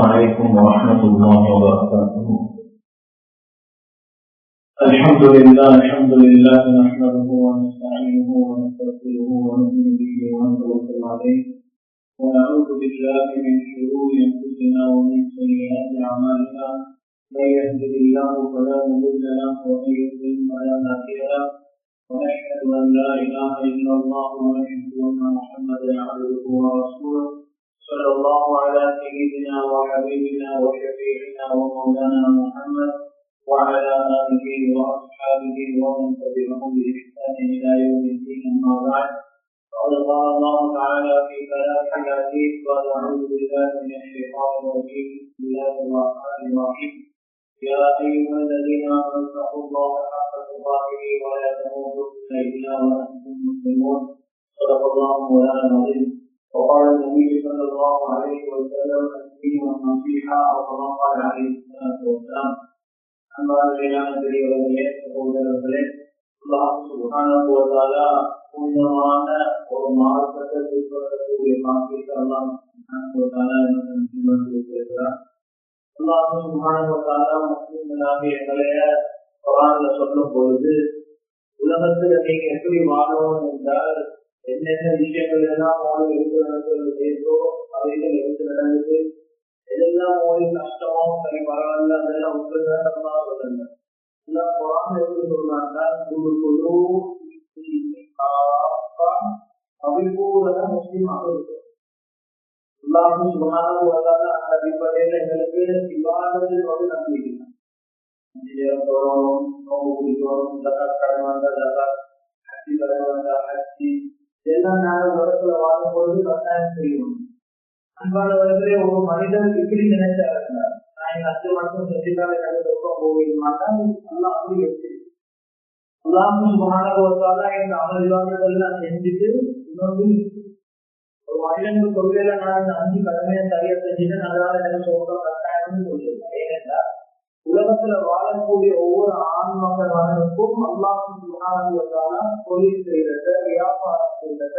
عليكم ورحمة الله وبركاته. الحمد لله نحمده ونستعينه ونستغفره ونؤمن به ونتوكل عليه ونعوذ بالله من شرور أنفسنا ومن سيئات أعمالنا. من يهده الله فلا مضل له ومن يضلل فلا هادي له. ونشهد أن لا إله إلا الله ونشهد أن محمدا عبده ورسوله. صلى الله على سيدنا وحبيبنا وشفيعنا ومولانا محمد وعلى آله وأصحابه ومن تبعهم بإحسان إلى يوم الدين. أما بعد، قال الله تعالى في كلامه العزيز: ونعوذ بالله من الشيطان الرجيم. بسم الله الرحمن الرحيم. يا أيها الذين آمنوا اتقوا الله حق تقاته ولا تموتن إلا وأنتم مسلمون. صدق الله مولانا العظيم. وقال النبي صلى الله عليه وسلم: الدين والنصيحة، أو كما قال عليه الصلاة والسلام. அன்பான பெரியவர்களே, சகோதரர்களே, அல்லாஹ் சுப்ஹானஹு வ தஆலா புனிதமான ஒரு மார்க்கத்தை பின்பற்றக்கூடிய பாக்கியத்தை அல்லாஹ் சுப்ஹானஹு வ தஆலா நமக்கு வழங்கியிருக்கிறார். அல்லாஹ் சுப்ஹானஹு வ தஆலா முஸ்லிம்களாகிய எங்களை குர்ஆன்ல சொல்லும் பொழுது, உலகத்தில் நீங்க எப்படி வாழணும் என்றால் என்னென்ன விஷயங்கள் எல்லாம் உங்களுக்கு இருக்கிறதோ அவைகள் எடுத்து நடந்தது, எதெல்லாம் உங்களுக்கு கஷ்டமோ சரி பரவாயில்ல, அதெல்லாம் உங்களுக்கு எல்லாம் குரான் எப்படி சொல்றாங்க, அபிபூரண முஸ்லீமாக இருக்கும். எல்லாரும் சுகாதார அந்த அடிப்படையில் எங்களுக்கு விவாதத்தில் வந்து நம்பிக்கலாம். இதெல்லாம் நாங்கள் உலகத்துல வாழும்பொழுது கட்டாயம் செய்யணும். அன்பானவர்களே, ஒரு மனிதன் இப்படி நினைச்சா இருந்தார், நான் 10 வருஷம் செஞ்சுட்டாலே கண்டிப்பாக போக மாட்டான். எல்லாம் அப்படி வச்சு எல்லாரும் சுகாதார இந்த அமல்வாதங்கள் நான் செஞ்சுட்டு இன்னொன்று ஒரு மனிதனுக்கு கொள்கையில நான் இந்த 5 கடமையை சரியா செஞ்சுட்டு அதனால எனக்கு சொல்ற கட்டாயம்னு சொல்லியிருக்கேன். ஏனென்றால் உலகத்துல வாழக்கூடிய ஒவ்வொரு ஆண் மக்களுக்கும் அல்லாஹ் சுப்ஹானஹு தொழில் செய்யறத, வியாபாரம் செய்யறத,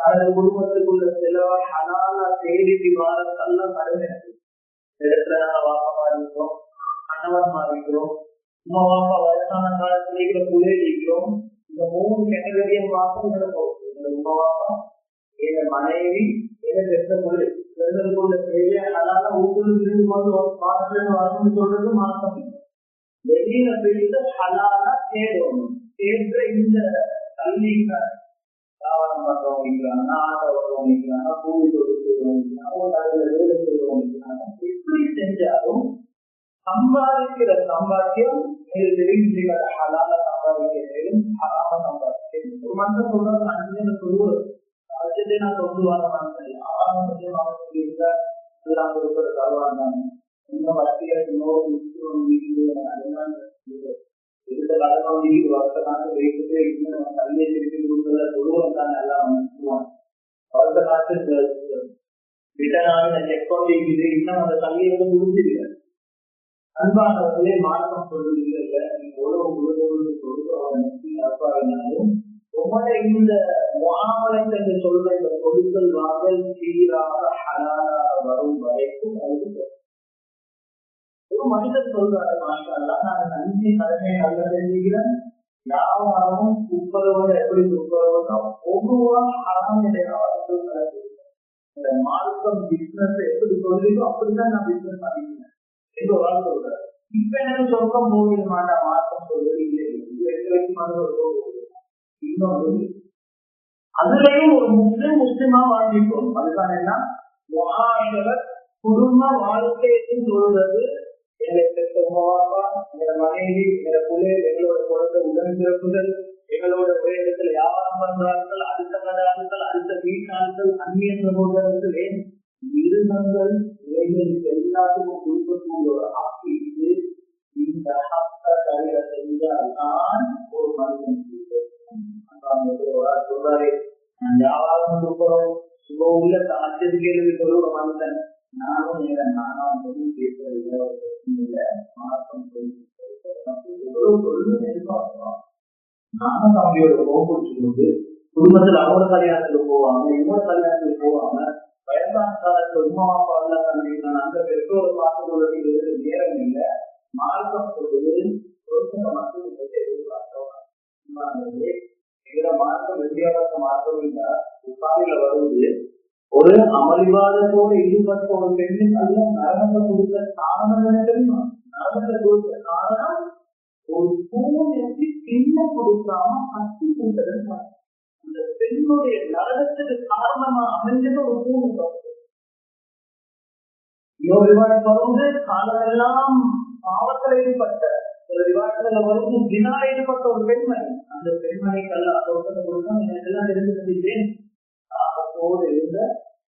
தனது குடும்பத்துக்குள்ள செலவை ஹலாலா தேடி வாழத்தெல்லாம் கடமை. இடத்துல நாங்க வாக்கமா இருக்கிறோம், கணவன் மாறிக்கிறோம், உமா வாப்பா வயசான காலத்துல புள்ளை இருக்கிறோம். இந்த 3 கேட்டகரியும் வாக்கம் நடக்கும். இந்த உமா வாப்பா, எங்க மனைவி, எங்க பெற்ற புள்ளை, பெண்களுக்குள்ள தேவையா ஹலாலா ஊருக்கு இருந்து கொண்டு வாசல் வரணும்னு சொல்றது மாற்றம். வெளியில போயிட்டு ஹலாலா தேடணும். தேடுற இந்த கல்விக்கார தாவரம் பண்றவங்க, ஆட்டவங்க, கூலி தொழில் வேலை செய்யறவங்க, எப்படி செஞ்சாலும் சம்பாதிக்கிற சம்பாத்தியம் ஹலால சம்பாதிக்கிறேன், ஹலாம சம்பாதிக்கிறேன். ஒரு மனிதன் சொல்றது 5 சொல்லுவது அதை நான் கொண்டு வர மாட்டேன். எல்லாம் கொடுக்கிற கலவாண்டாங்க இன்னும் வசதியாக அதெல்லாம் எடுத்த கடவுள் வருஷ வைத்துட்டு இன்னும் கல்வியை திருப்பி கொடுக்கறத சொல்லுவோம் தான் எல்லாம் வந்துடுவாங்க. வருஷ நாட்டு ரிட்டர்ன் செக் இருக்குது, இன்னும் அந்த கல்வியை முடிஞ்சிருக்க. அன்பானவர்களே, மாற்றம் சொல்றது இல்லை. நீங்க எவ்வளவு கொடுக்கறது கொடுத்தாலும் உங்களுடைய இந்த முஆமலத் என்று சொல்ற இந்த கொடுக்கல் வாங்கல் சீராக ஹலாலாக வரும் வரைக்கும் அதுக்கு ஒரு மனிதன் சொல்றாரு, மாஷா அல்லாஹ், நான் 5 கடமை நல்ல செஞ்சுக்கிறேன், வியாபாரமும் துப்புரவோட எப்படி துப்புரவு பொதுவா ஹராம் இந்த மார்க்கம் பிசினஸ் எப்படி சொல்றீங்களோ அப்படிதான் நான் பிசினஸ் பண்ணிக்கிறேன் என்று ஒரு ஆள் சொல்றாரு. இப்ப எனக்கு சொர்க்கம் போகிற மாட்டேன், மார்க்கம் சொல்றது இல்லை, இன்னொரு அதுலயும் ஒரு முஸ்லிமா வாழ்ந்துட்டோம். அதுதான் என்ன குடும்ப வாழ்க்கைன்னு சொல்றது. எங்களை பெற்ற உமாப்பா, எங்களோட மனைவி, எங்களோட பிள்ளைகள், எங்களோட குழந்தை உடன் பிறப்புகள், எங்களோட ஒரே இடத்துல வியாபாரம் பண்றார்கள், அடுத்த கதாக்கள், அடுத்த வீட்டாளர்கள், அந்நிய சகோதரர்கள், மிருகங்கள், இவைகளுக்கு எல்லாத்துக்கும் கொடுக்கக்கூடிய ஒரு ஆக்கி இது. இந்த சரியா செஞ்சால்தான் ஒரு மனிதன் சொல்றாரு, நான் வியாபாரம் கொடுக்கிறோம் சுக உள்ள ஆச்சரிக்கைகளுக்கு சொல்லுற மனிதன் நானும் நானும் பேசுறது மாற்றம் நானும் தம்பியோட போக்குவரத்து குடும்பத்தில் அவங்க கல்யாணத்துக்கு போவாங்க, இவங்க கல்யாணத்துக்கு போவாங்க. வயசான காலத்துல உமா அப்பா எல்லாம் கண்டிப்பாங்க, அங்க பேர் பெற்றோரை பார்த்து கொள்வது நேரம் இல்லை. மார்க்கம் சொல்வது மட்டும் எதிர்பார்க்கிறோம். மார்க்கம் வித்தியாச மார்க்கம் இல்ல. புகாரில வருவது ஒரு அமளிவாதத்தோடு ஈடுபட்ட ஒரு பெண்ணின் அல்ல நரகத்தை கொடுத்த காரணம் என்ன தெரியுமா? நரகத்தை கொடுத்த காரணம் ஒரு பூனைக்கு சின்ன கொடுக்காம கட்டி கொடுத்தது. அந்த பெண்ணுடைய நரகத்துக்கு காரணமா அமைஞ்சது ஒரு பூனை. இன்னொரு விவாதம் வந்து காலமெல்லாம் பாவத்தில் ஈடுபட்ட ஒரு விவாதத்துல வந்து தினா ஈடுபட்ட ஒரு பெண்மணி. அந்த பெண்மணிக்கு அல்ல சொர்க்கத்தை கொடுத்தோம். எனக்கு எல்லாம் தெரிஞ்சுக்கிட்டேன். ஆபத்தோடு இருந்த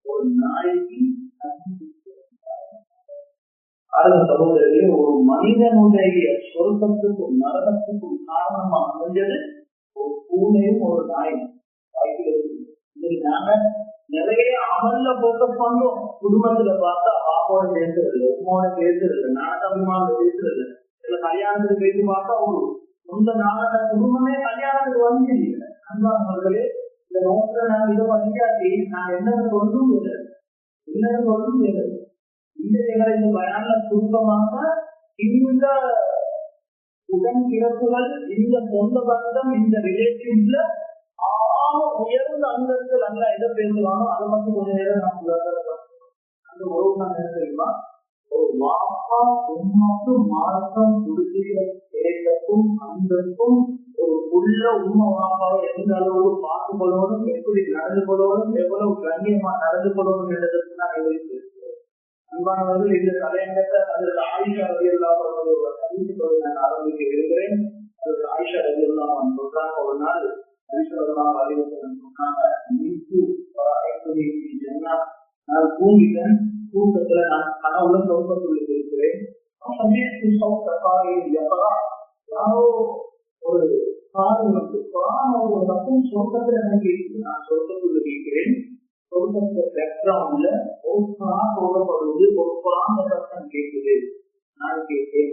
ஒரு நாய்க்கு அடுத்த சகோதரர்களே, ஒரு மனிதனுடைய சொர்க்கத்துக்கும் நரகத்துக்கும் காரணமா அமைஞ்சது ஒரு பூனையும் ஒரு நாயும். நாங்க நிறைய அமல்ல போக்கஸ் பண்ணோம். குடும்பத்துல பார்த்தா பாப்போட பேசுறது, உமாவோட பேசுறது, நாட்டபிமான பேசுறது, இல்ல கல்யாணத்துக்கு பேசி பார்த்தா ஒரு சொந்த நாட குடும்பமே கல்யாணத்துக்கு வந்து இல்லை. அன்பானவர்களே, இந்த நோக்கில நாங்க இதை பண்ணிக்காட்டி நான் என்னன்னு சொல்லும் இல்லை, என்னன்னு சொல்லும் இல்லை. இந்த இந்த பயனால சுருக்கமாக இந்த உடன் பிறப்புகள், இந்த சொந்த பந்தம், இந்த ரிலேட்டிவ்ல உயர்ந்த அந்தஸ்து அல்ல எதை பேசுவானோ அதை பத்தி கொஞ்ச நேரம் நான் அந்த உறவு நான் என்ன தெரியுமா? ஒரு வாப்பா உண்மைக்கும் மார்க்கம் குடிக்கிற கேட்கும் அந்தஸ்தும் ஒரு உள்ள உண்மை வாப்பாவை எந்த அளவுக்கு பார்த்து கொள்ளணும், எப்படி நடந்து கொள்ளணும், எவ்வளவு கண்ணியமா நடந்து கொள்ளணும் என்றதற்கு நான் எதிர்த்து அன்பானவர்கள். இந்த தலையங்கத்தை அதற்கு ஆயிஷா ரலியல்லாஹு அன்ஹா நான் ஆரம்பிக்க இருக்கிறேன். அதற்கு ஆயிஷா ரலியல்லாஹு அன்ஹா சொல்றாங்க, ஒரு நாள் நான் தூங்கிட்டேன். தூக்கத்துல நான் கனவுல சொர்க்கத்துள்ள இருக்கிறேன். யாரோ ஒரு சத்தம் சொர்க்கத்துல எனக்கு இருக்கு. நான் சொர்க்கத்துள்ள இருக்கிறேன். சொர்க்கத்துல பேக்ரவுண்ட்ல ஒரு குரான் சொல்லப்படுவது, ஒரு குரான் சத்தம் கேட்குது. நான் கேட்டேன்,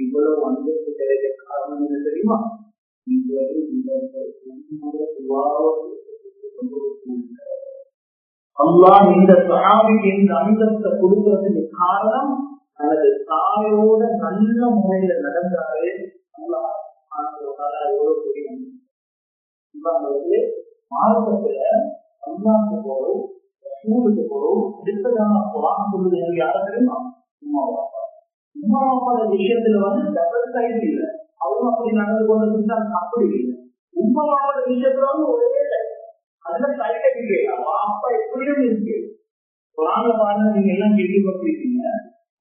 இவ்வளவு அந்தஸ்து கிடைக்க காரணம் என்ன தெரியுமா? அல்லாஹ் இந்த சஹாபிக்கு இந்த அந்தஸ்தை கொடுக்கிறதுக்கு காரணம் தனது தாயோட நல்ல முறையில நடந்தாலே அல்லாஹ் எவ்வளவு தெரியும். மார்க்கத்துல அல்லாஹ்க்கு போறோம், ஸ்கூலுக்கு போறோம், அடுத்ததாக குர்ஆன் சொல்லுது எனக்கு யார தெரியுமா? உம்மா வாப்பா. உம்மா வாப்பாட விஷயத்துல வந்து டபுள் சைடு இல்லை. அவங்க அப்படி நடந்து கொண்டு அப்படி இல்லை. உம்மா வாப்பாட விஷயத்துல வந்து ஒரே சைடு, அதுல சைடு இல்லை. வாப்பா எப்படியும் இருக்கு. குர்ஆன்ல பாருங்க, நீங்க எல்லாம் கேள்விப்பட்டிருக்கீங்க.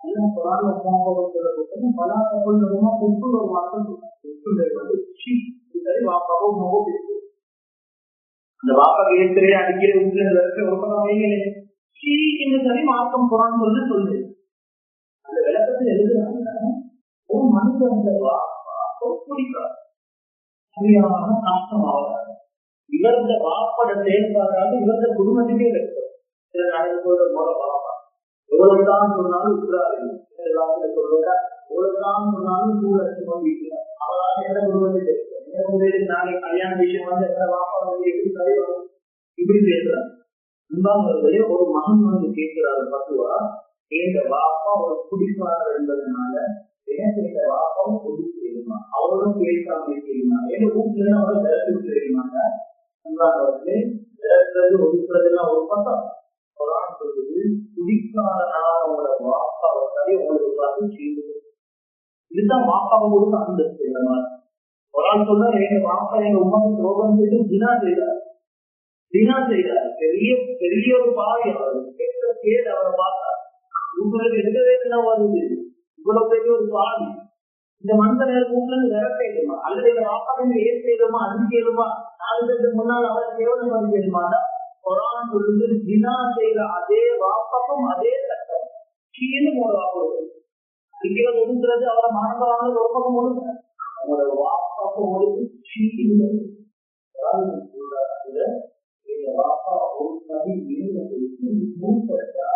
அதெல்லாம் குர்ஆன்ல பல கப்பல்மா பொருள் ஒரு வார்த்தை வந்து சரி வாப்பாவோ மகோ பேசு. அந்த வாப்பாக்கு ஏற்கனவே அடிக்கிற வீட்டுல சரி மார்க்கம் குர்ஆன் சொல்லு. அந்த விளக்கத்தில் எழுதுறாங்க, ஒரு மனுஷன் அந்த வாப்பா பிடிக்காது, சரியான நாசம் ஆகாது. இவரது வாப்பட செயல்பாடாக இவரது குடும்பத்துக்கே இருக்கும். சில நாடுகளோட போல வாப்பா எவ்வளவுதான் சொன்னாலும் உத்தராது சொல்றா, எவ்வளவுதான் சொன்னாலும் கூட வீட்டுல அவரால் எந்த குடும்பத்தை நாளை கல்யாண விஷயம் வந்து எந்த வாப்பா வந்து எப்படி சரி வரும் இப்படி பேசுறாங்க. அன்பானவர்களே, ஒரு மகன் வந்து கேட்கிறாரு பத்துவா, எங்க வாப்பா ஒரு குடிக்காரர் என்பதனால எனக்கு எங்க வாப்பாவும் பொது செய்யுமா, அவரும் பேசாம செய்யுமா, எங்க வீட்டுல அவரை விளக்கு செய்யுமாங்க. அன்பானவர்களே, விளக்குறது ஒதுக்குறதுலாம் ஒரு பக்கம். குர்ஆன் சொல்லுது, குடிக்காரனாவோட வாப்பாவை சரி உங்களுக்கு பார்த்து செய்யுது. இதுதான் வாப்பாவோட அந்தஸ்து. இந்த மாதிரி குர்ஆன் சொல்ற, எங்க வாப்பா எங்க உமாவுக்கு துரோகம் செய்து தினா செய்தார். பெரிய பெரிய ஒரு பாவி. அவர் கெட்ட பேர் அவரை பார்த்தார். உங்களுக்கு எடுக்கவே என்ன வருது, இவ்வளவு பெரிய ஒரு பாவி. இந்த மனிதனை வீட்டுல இருந்து விர செய்யுமா, அல்லது எங்க வாப்பா ஏன் செய்யுமா, அது செய்யுமா, 4 பேருக்கு முன்னால் அவர் கேவலம் வந்து செய்யுமாட்டா. குர்ஆன் சொல்லுது, தினா செய்த அதே வாப்பாக்கும் அதே சட்டம் கீழே ஒரு வாப்பு. அடிக்கிறது ஒதுங்கிறது அவரை மனதை வாங்க ஒரு பக்கம் ஒழுங்க அவங்களோட வாப்பாக்க ஒழுங்கு வாப்பா ஒரு கவி மூத்தா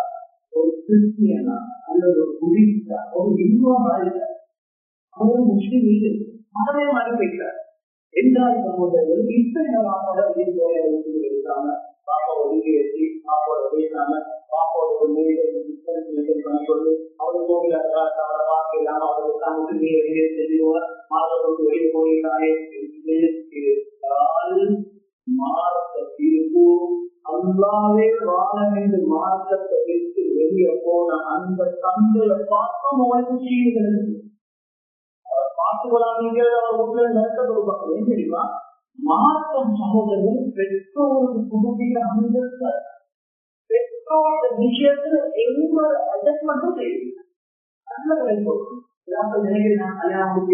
ஒரு கிறிஸ்டியனா அல்லது ஒரு புதிசா ஒரு இந்துவா மாறிட்ட அவரு முஸ்லிம் வீடு மனமே மாறி போயிட்டார் என்றால் சகோதரர்கள் இப்ப இந்த வாப்பாவோட இருக்காம பாப்பா ஒதுக்கி வச்சு பாப்பாவோட பேசாம பாப்பாவோட பண்ணி கொண்டு அவரு கோவில வாக்கு இல்லாம அவருக்கு தாங்க வெளியே செல்லுவார் மாதத்துக்கு வெளியே போயிருக்காரே மார்க்க தீர்ப்பு அல்லாவே வாழம் என்று மார்க்கத்தை வைத்து வெளியே போன அந்த தந்தையை பார்த்தும் அவருக்கு செய்திகள் பார்த்துக்கொள்ளாதீங்க அவர் வீட்டுல நடத்த கொடுப்பாங்க ஏன் தெரியுமா மார்க்கம் சகோதரர்கள் பெற்றோருக்கு புதுப்பிக்க அந்த பெற்றோர் விஷயத்துல எந்த அட்ஜஸ்ட்மெண்ட்டும் செய்யுது நினைக்கிறேன் கல்யாணம்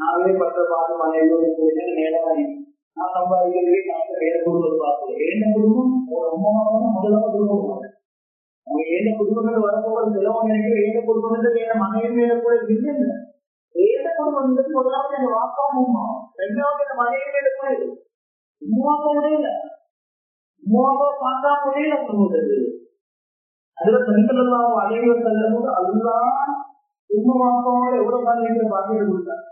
நாவே பட்ட பாடு மனைவி நேரம் நான் சம்பாதிக்கிறதே காசு வேற குடும்பத்தை பார்ப்பேன் ஏன குடும்பம் ஒரு அம்மாவான முதலாக குடும்பம் அவங்க ஏன குடும்பங்கள் வரப்போவது செலவு நினைக்கிற ஏன குடும்பங்கள் வேற மனைவி மேல கூட இல்லை ஏன குடும்பம் முதலாவது எங்க வாப்பா அம்மா ரெண்டாவது எங்க மனைவி மேல கூட உமாவா முடியல உமாவா பார்த்தா முடியல சொல்லுவது அதுல பெண்களெல்லாம் அலைவர் செல்லும் போது அதுதான் உமாவாவோட எவ்வளவு நாள் பாக்கிட்டு கொடுத்தாங்க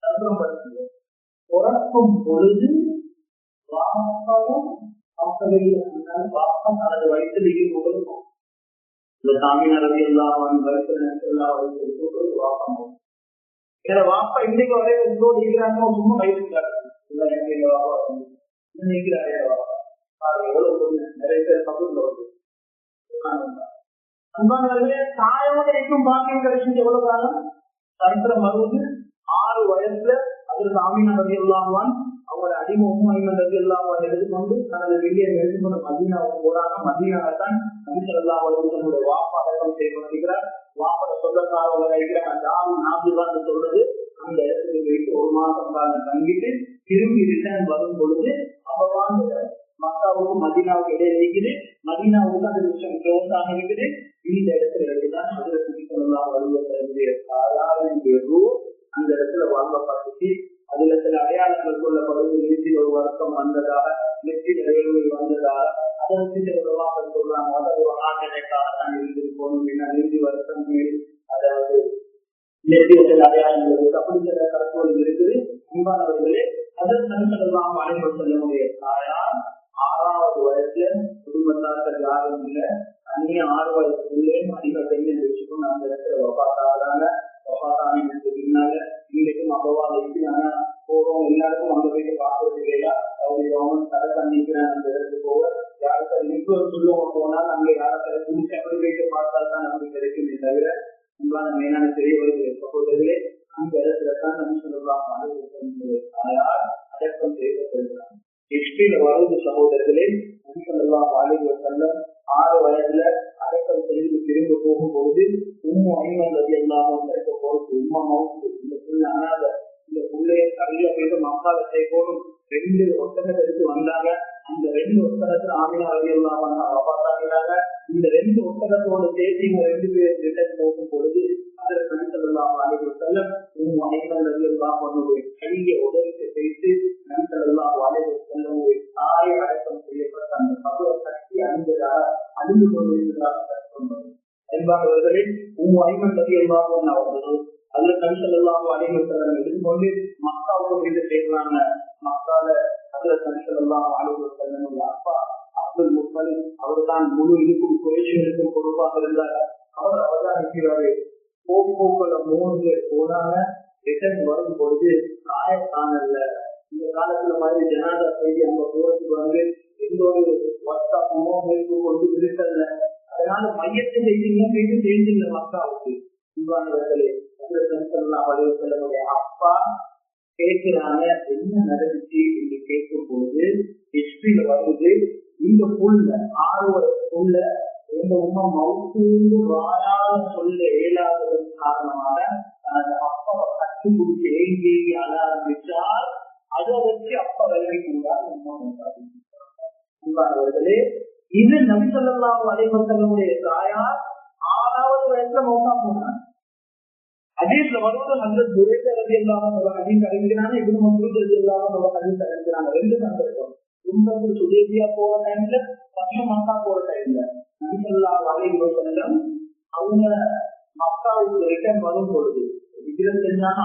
தந்திரம் படுத்து பிறக்கும் பொழுது வாப்பாவும் பாப்பம் தனது வயிற்றிலேயே கொடுக்கும் இந்த சாமியாரதி எல்லாம் வயிற்று வாப்பம் ஏன்னா வாப்பா இன்னைக்கு வரைய உங்களோடு இருக்கிறாங்க சும்மா வயிற்றுக்காரு இல்லை எங்க வாப்பா நினைக்கிறாரே வாப்பா எவ்வளவு நிறைய பேர் பக்கத்துல வருது அன்பானவர்களே தாயோட இருக்கும் பாக்கியம் கிடைச்சது எவ்வளவு காலம் சரித்திரம் வருவது 6 வயசுல அது சாமியார் ரவி இல்லாமல் அவங்களோட அடிமை உண்மைமன் ரவி இல்லாமல் எடுத்துக்கொண்டு தனது வெளியே எடுத்துக்கொண்டு மதீனாவுக்கு போறாங்க மதீனாவைத்தான் நபிசல்லாவுடைய வாப்பா அடக்கம் செய்யப்படுகிறார் வாப்பட சொந்தக்காரவங்க இருக்கிறாங்க அந்த நான்கு சொல்றது அந்த இடத்துல வைத்து 1 மாசம் காலம் தங்கிட்டு திரும்பி ரிட்டர்ன் வரும் பொழுது அப்பவான் மக்காவுக்கும் மதீனாவுக்கு இடையே இருக்குது மதீனாவுக்கு அந்த விஷயம் க்ளோஸ் ஆக இருக்குது இந்த இடத்துல இருக்குதான் அதுல நபிசல்லாஹு அலைஹி வஸல்லம் அந்த இடத்துல வாங்கப்பட்டுச்சு அதுல சில அடையாளங்கள் சொல்லப்படுவது நெற்றில் ஒரு வருத்தம் வந்ததாக நெற்றில் இடைவெளி வந்ததாக அதை வச்சு சொல்றாங்க ஒரு ஆட்டனைக்காக தான் இருந்திருக்கணும் என்ன நெற்றி வருத்தம் அதாவது நெற்றி சில அடையாளங்கள் அப்படி சில கருத்துகள் இருக்குது அன்பானவர்களே அதற்கு நபிசல்லாஹு அலைஹி வஸல்லம் தாயார் 6வது வயசுல குடும்பத்தார்கள் யாரும் இல்லை தனியே 6 வயசுக்குள்ளே மனிதர்கள் வச்சுக்கணும் அந்த இடத்துல வபாத்தாங்க பின்னால இன்னைக்கும் அவ்வளவா வைக்கிறாங்க போறோம் எல்லாருக்கும் அங்க போயிட்டு பார்க்கறது இல்லையா அவங்க கவர்மெண்ட் தடை பண்ணிக்கிறாங்க அந்த இடத்துக்கு போக யாருக்கு இன்னொரு சொல்லுவங்க போனால் அங்க யாரை குடிச்சு அப்படி போயிட்டு பார்த்தால்தான் நமக்கு கிடைக்குமே தவிர உங்களான மெயினான தெரிய வருது சகோதரர்களே அந்த இடத்துல தான் நம்ம சொல்லலாம் தாயார் அடக்கம் செய்யப்பட்டிருக்கிறாங்க ஹிஸ்டரியில வருவது சகோதரர்களே நபிசல்லாஹு அலைஹி வஸல்லம் 6 வயதுல அடக்கம் செய்து திரும்ப போகும்போது உம்மு ஐமன் ரலியல்லாஹு அன்ஹா போறது உம்மா மவுத்து இந்த புள்ள அனாத இந்த புள்ளைய கல்ல போயிட்டு மக்கால சேர்க்கணும் 2 ஒட்டகத்தை எடுத்து வந்தாங்க அந்த 2 ஒட்டகத்துல ஆமினா ரலியல்லாஹு அன்ஹா வஃபாத்தாகிறாங்க இந்த 2 ஒட்டகத்தோட சேர்த்து 2 பேர் ரிட்டர்ன் போகும் பொழுது அதில் நபிசல்லாஹு அலைஹி வஸல்லம் உம்மு ஐமன் ரலியல்லாஹு அன்ஹா கையை உடலுக்கு வைத்து நபிசல்லாஹு அலைஹி வஸல்லம் தாயை அடக்கம் செய்யப்பட்ட அந்த கபரை கட்டி அழிந்து கொண்டிருக்கிறார்கள் என்பவர்களே உம்மு ஐமன் ரலியல்லாஹு அன்ஹா அவர்கள் அதுல நபிசல்லாஹு அலைஹி வஸல்லம் எடுத்துக்கொண்டு மக்காவுக்கு போயிட்டு சேர்க்கிறாங்க மக்கால அதுல நபிசல்லாஹு அலைஹி வஸல்லம் அப்பா அப்துல் முத்தலிப் அவர்தான் முழு இடுப்பு குறைஷிகளுக்கும் பொறுப்பாக இருந்தார் அவர்தான் இருக்கிறாரு போக்குல 3 பேர் போனாங்க ரிட்டர்ன் வரும் பொழுது காயத்தானல்ல இந்த காலத்துல மாதிரி ஜனாதா செய்தி அங்க போறதுக்கு வந்து எந்த ஒரு வாட்ஸ்அப்போ பேஸ்புக் கொண்டு இருக்கல அதனால மையத்தை செய்திங்க போயிட்டு சேர்ந்துள்ள மக்காவுக்கு இவ்வாறுகளே செல்லக்கூடிய அப்பா கேட்கிறாங்க என்ன நடந்துச்சு என்று கேட்கும் பொழுது ஹிஸ்டரியில வருது இந்த புள்ள 6 புள்ள எங்க உமா மவுத்து வாயால சொல்ல இயலாததன் காரணமாக அந்த அப்பாவை கட்டி குடிச்சு ஏங்கி அழ ஆரம்பிச்சால் அதை வச்சு அப்பா விலகி கொண்டார்களே. இது நபி ஸல்லல்லாஹு அலைஹி வஸல்லம் தாயார் 6வது வயசுல மௌத்தா போனாங்க. ஹதீஸ்ல வருவது அந்த துரைத்த ரதி இல்லாம ஒரு ஹதீஸ் அறிவிக்கிறாங்க, இப்னு மஸ்ஊத் ரதி இல்லாம ஒரு ஹதீஸ் அறிவிக்கிறாங்க. ரெண்டு சந்தர்ப்பம். உம்மத்து சுதேபியா போற டைம்ல, பத்ம மக்கா போற டைம்ல நபி ஸல்லல்லாஹு அலைஹி வஸல்லம் அவங்க மக்காவுக்கு ரிட்டர்ன் வரும் பொழுது ஹிஜ்ரத் செஞ்சாங்க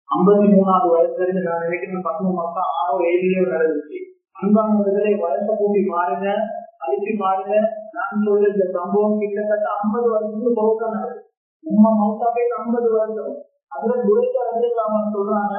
53வது வயசுல இருந்து நான் நினைக்கிறேன் பத்ம மக்கா 6 7 நடந்துச்சு. அன்பானவர்களே, வயசை கூட்டி மாறுங்க, அழிச்சு மாறுங்க. நான் சொல்ற இந்த சம்பவம் கிட்டத்தட்ட 50 வருஷத்துக்கு பொறுத்தா நடக்குது. உம்மா மௌத்தாவே 50 வருஷம். அதுல துரைத்த ரதி இல்லாம சொல்றாங்க,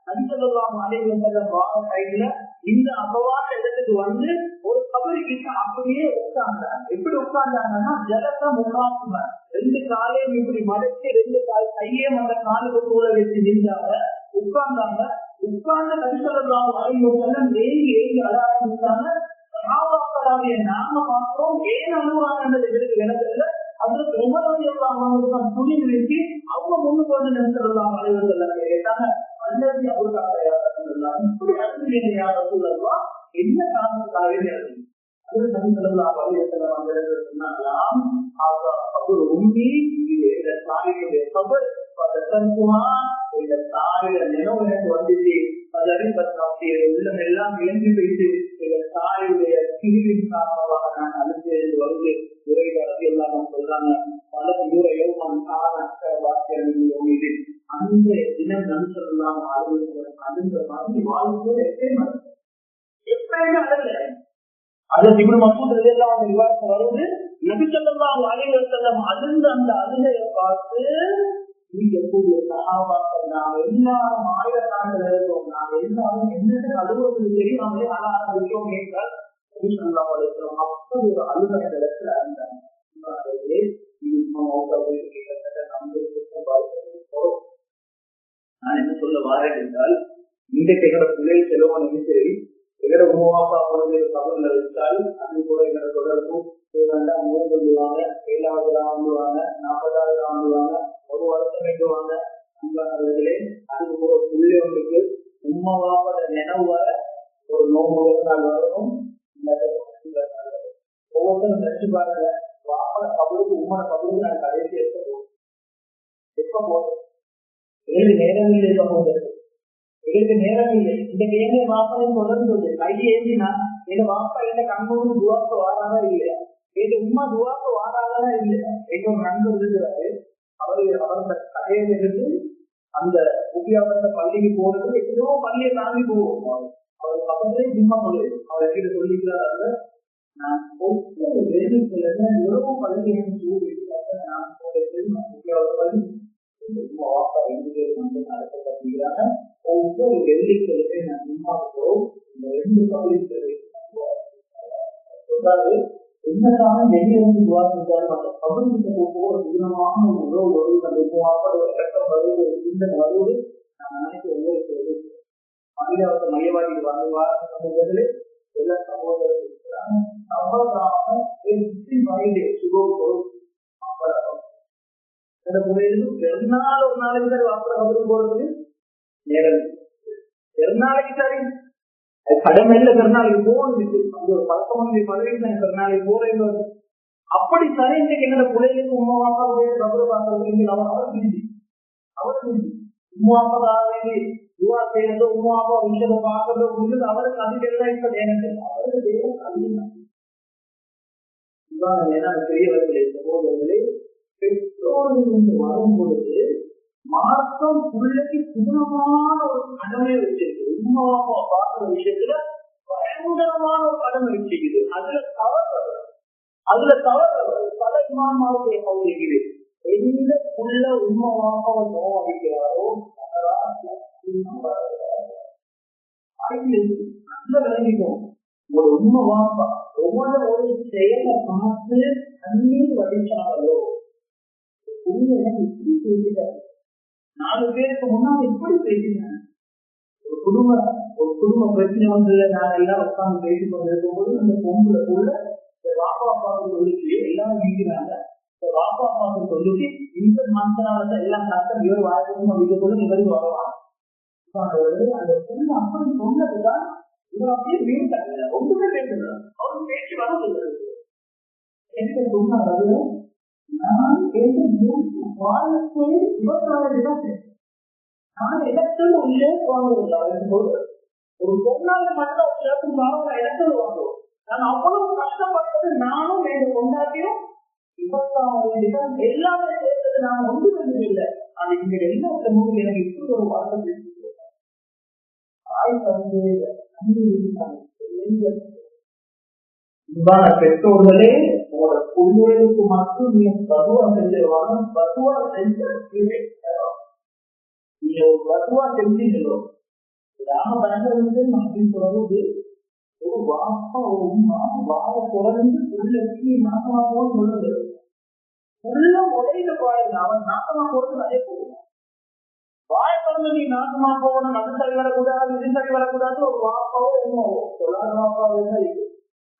நபி ஸல்லல்லாஹு அலைஹி வஸல்லம் வார டைம்ல இந்த அபவான இடத்துக்கு வந்து ஒரு கபரி கிட்ட அப்படியே உட்கார்ந்தாங்க. எப்படி உட்கார்ந்தாங்கன்னா ஜலத்தை முன்னாங்க, ரெண்டு காலையும் இப்படி மடக்கி ரெண்டு கையே அந்த காலுக்கு தூர வச்சு நின்றாங்க, உட்கார்ந்தாங்க. உட்கார்ந்து நபி ஸல்லல்லாஹு அலைஹி வஸல்லம் ஏங்கி அழ ஆரம்பிச்சாங்க. சஹாபாக்களாகிய நாம பார்க்கிறோம், ஏன் அழுவாங்க எதிர்க்கு விளக்கல. அதற்கு உமரவியெல்லாம் துணி நிறுத்தி அவங்க முன்னுக்கு வந்து நபி ஸல்லல்லாஹு அலைஹி வஸல்லம் கேட்டாங்க, அல்லது அவருக்காக இப்படி அழுகிறீங்க யார் சொல்லலாம், என்ன காரணத்துக்காக அது நபி ஸல்லல்லாஹு அலைஹி வஸல்லம் அந்த சொன்னாங்களாம், அவர் உண்மை இந்த தாயுடைய கபர் இந்த தாயுடைய நினைவு எனக்கு வந்துச்சு. உள்ளம் எல்லாம் இழந்து போயிட்டு இந்த தாயுடைய பிரிவின் காரணமாக நான் அழுது வந்து உரையாடல் எல்லாம் சொல்றாங்க. பல யோகன் மீது அந்த தினம் நன்செல்லாம் அழுந்த மாதிரி வாழ்க்கை எப்பயுமே அழல. அது இப்னு மஸ்ஊத் ரலியல்லாஹு அன்ஹு ரிவாயத் வருது, நபி ஸல்லல்லாஹு அலைஹி வஸல்லம் அழுந்த அந்த அழுகையை பார்த்து நீங்க கூடிய சஹாபாக்கள் நாம் எல்லாரும் ஆயிரக்கணக்கில் இருக்கோம், நாம் எல்லாரும் என்னது அழுவது தெரியாமலே அழ ஆரம்பிக்கிறோம் என்றால் நபி ஸல்லல்லாஹு அலைஹி வஸல்லம் அப்படி ஒரு அழுகை இடத்துல இருந்தாங்க. நான் என்ன சொல்ல வாரேன் என்றால், இன்றைக்கு எங்களோட பிள்ளை செலவு நினைச்சு எங்களோட உமாப்பா குழந்தை கபர்ல வச்சால் அது கூட எங்களோட தொடர்பும் 2 சொல்லுவாங்க, 7வது வாங்குவாங்க, 40வது வாங்குவாங்க, ஒரு வருஷம் வேண்டுவாங்க. அன்பானவர்களே, அதுக்கு கூட புள்ளி ஒன்றுக்கு உண்மைவாப்பத நினைவு வர ஒரு நோம்பு நாள் வரணும். ஒவ்வொருத்தரும் நினைச்சு பாருங்க, வாப்பட கபருக்கு உம்மோட கபருக்கு நான் கடைசி எப்ப போதும் ஏழு நேரங்கள் இருக்க போகிறது. இதற்கு நேரம் இல்லை. இந்த கேள்வி வாப்பா தொடர்ந்து கையை ஏந்தினா எங்க வாப்பா எந்த கண்மூன்னு துவாக்கு வாராதா இல்லையா, எங்க உமா துவாக்கு வாராதா இல்லையா. எங்க ஒரு நண்பர் இருக்கிறாரு, அவரோட கடையில இருந்து அந்த உபயோகத்த பள்ளிக்கு போறது எத்தனையோ பள்ளியை தாண்டி போவோம். அவர் பக்கத்திலே சும்மா சொல்லுது, அவர் கிட்ட சொல்லிக்கிறாரு, நான் ஒவ்வொரு வேலைக்குள்ள எவ்வளவு பள்ளி நான் உபயோக பள்ளி ஒவ்வொரு வெள்ளிக்கிழமை நான் சும்மாக்கிறோம். இந்த 2 பகுதிகளை சொல்றாரு, என்னதான் வெளியிலிருந்து துவாசித்தாலும் அந்த பகுதிக்கு போகிற தூரமான ஒரு உறவு வருவது, அந்த ஒரு கட்டம் வருவது, ஒரு சிந்தனை வருவது நான் நினைக்க ஒவ்வொரு மனிதாவத்தை மையவாடிக்கு வருவார். சமூகத்திலே எல்லா சமூகங்களும் இருக்கிறாங்க. அவ்வளவு வயது சுகோம் பெருநாள் ஒரு நாளைக்கு சரி வாப்பட போறது நேரம், பெருநாளைக்கு சரி கடமையில பெருநாளைக்கு போகணும். அந்த ஒரு 11 பதவிக்கு பெருநாளைக்கு போறேன். அப்படி சரி இன்னைக்கு என்னோட பிள்ளைகளுக்கு உமா வாப்பா கபரு பார்க்கறது அவர் உமா வாப்பா யுவா செய்யறதோ உமா வாப்பா விஷயத்தை பார்க்கறதோ அவருக்கு அதிகம் இப்ப நேரத்தில் அவருக்கு தேவம் அதிகம். பெரியவர்களே சகோதரர்களே, பெற்றோர்கள் வரும் பொழுது மார்க்கம் பிள்ளைக்கு பூர்ணமான ஒரு கடமை வச்சிருக்கு. உமா வாப்பா பார்க்கிற விஷயத்துல பயங்கரமான ஒரு கடமை வச்சிருக்குது. அதுல தவறு பல இமாமாவுடைய பகுதிக்குது. எந்த புள்ள உண்மை வாப்பாவை நோவடிக்கிறாரோ நல்ல விளங்கிக்கும். ஒரு உண்மை வாப்பா ஒவ்வொரு ஒரு செயலை பார்த்து தண்ணீர் வடிச்சாங்களோ இப்படி பேசிட்டாரு, 4 பேருக்கு முன்னாடி இப்படி பேசினேன். ஒரு குடும்ப பிரச்சனை வந்து நான் எல்லாம் உட்கார்ந்து பேசிக் கொண்டிருக்கும் போது அந்த பொம்புல கூட வாப்பா அப்பாவுக்கு சொல்லிச்சு எல்லாம் வீங்கிறாங்க. வாப்பா அப்பாவுக்கு சொல்லிச்சு இந்த மனசனால எல்லாம் கஷ்டம் இவர் வாழ்க்கை வீட்டுக்குள்ள இவருக்கு வரலாம். அந்த பொண்ணு அப்படி சொன்னதுதான் இவர் அப்படியே வீட்டாங்க. ஒன்றுமே பேசுறாரு, அவருக்கு பேச்சு வர சொல்றது. எனக்கு சொன்னாரு நான் வாழ்க்கை 24 தினம் நான் இடத்தில் ஒரு ஷேப் வாங்குறேன். ஒரு பொருளாதார மட்டும் ஒரு ஷேப்பு வாங்க இடத்துல வாங்குவோம். நான் அவ்வளவு கஷ்டப்பட்டது நானும் எங்க கொண்டாட்டியும் 24 தினம் எல்லாமே சேர்த்தது நான் ஒன்று வந்து இல்லை. ஆனா இங்க எல்லாத்த மூலம் எனக்கு இப்படி ஒரு வார்த்தை பேசிட்டு தாய் தந்தை பெற்றோர்களே உங்களோட பிள்ளைகளுக்கு மட்டும் நீங்க பதுவா செஞ்சிருவாங்க. பதுவா செஞ்ச நீங்க ஒரு பதுவா செஞ்சீங்களோ கிராம பயங்கர அப்படின்னு சொல்றது ஒரு வாப்பா ஒரு உமா வாழ தொடர்ந்து பிள்ளைக்கு நாசமாகவும் சொல்றது உள்ள உடையில பாருங்க. அவன் நாசமா போறது நிறைய போடுவான். வாய தொடர்ந்து நீ நாசமா போகணும், அது சரி வரக்கூடாது, இது சரி வரக்கூடாது. ஒரு வாப்பாவோ உமாவோ சொல்லாத வாப்பாவோ தான் இருக்கு.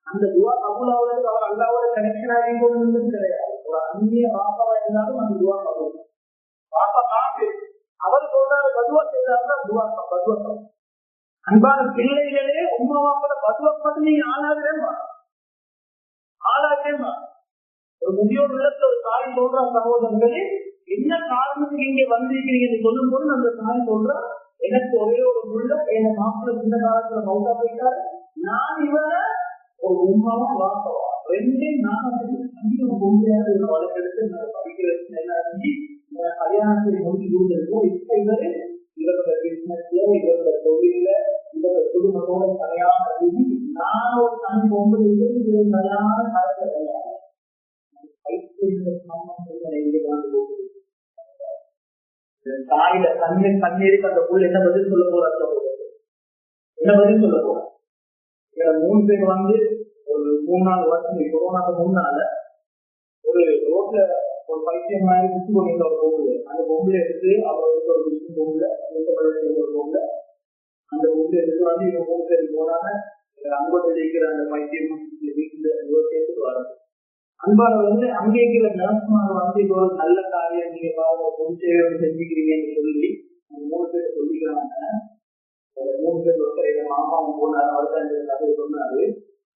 அந்த துவா கபூலாவது அவர் அல்லாவோட கனெக்ஷன் ஆகிட்டு கிடையாது. ஒரு அந்நிய வாப்பாவா இருந்தாலும் அந்த துவா கபூல். வாப்பா காட்டு அவர் சொல்றாரு பதுவா செய்தாருன்னா துவா பதுவம். அன்பான பிள்ளைகளே உமா வாப்போட பதுவம் மட்டும் நீங்க ஆளாகிறேன்பா ஆளாகிறேன்பா. ஒரு முதியோர் உள்ளத்துல ஒரு தாய் சொல்ற சகோதரர்களே என்ன காரணத்துக்கு இங்க வந்திருக்கிறீங்கன்னு சொல்லும் போது அந்த தாய் சொல்ற எனக்கு ஒரே ஒரு முள்ள என் மாப்பிள்ள சின்ன காலத்துல மௌத்தா போயிட்டாரு. நான் இவரை ஒரு உமாவும் வாப்பவா ரெண்டையும் நான் பொம்மையாக வளர்க்கெடுத்து படிக்க வச்சு என்ன செஞ்சு கல்யாணத்தை முடிச்சு கொடுத்துருக்கோம். இப்ப இவரோட பிசினஸ்ல இவரோட தொழில இவரோட குடும்பத்தோட கல்யாணம் செஞ்சு நான் ஒரு தனி பொம்பளை கல்யாண காலத்துல கல்யாணம் தாயில கண்ணீருக்கு அந்த புள்ள என்ன பதில் சொல்ல போற என்ன பதில் சொல்ல போற. 3 பேர் வந்து ஒரு 3-4 வருஷம் கொரோனாக்கு முன்னால ஒரு ரோட்ல ஒரு பைத்தியம் மாதிரி குத்து கொண்டு ஒரு பொம்பளை அந்த பொம்பளை எடுத்து அவருக்கு ஒரு விஷயம் பொம்பளை ஒரு பொம்பளை அந்த பொம்பளை எடுத்து வந்து இவங்க 3 பேர் போனாங்க. அங்கோட்டை இருக்கிற அந்த பைத்தியம் வீட்டுல சேர்த்துட்டு வராங்க. அன்பான வந்து அங்கே இருக்கிற நர்ஸ்மார் வந்து இது ஒரு நல்ல காரியம் நீங்க பாருங்க பொது சேவை செஞ்சுக்கிறீங்கன்னு சொல்லி 3 பேர் சொல்லிக்கிறாங்க. 3 பேர் ஒருத்தர் மாமாவும் போனாரு அவர்தான் சொன்னாரு.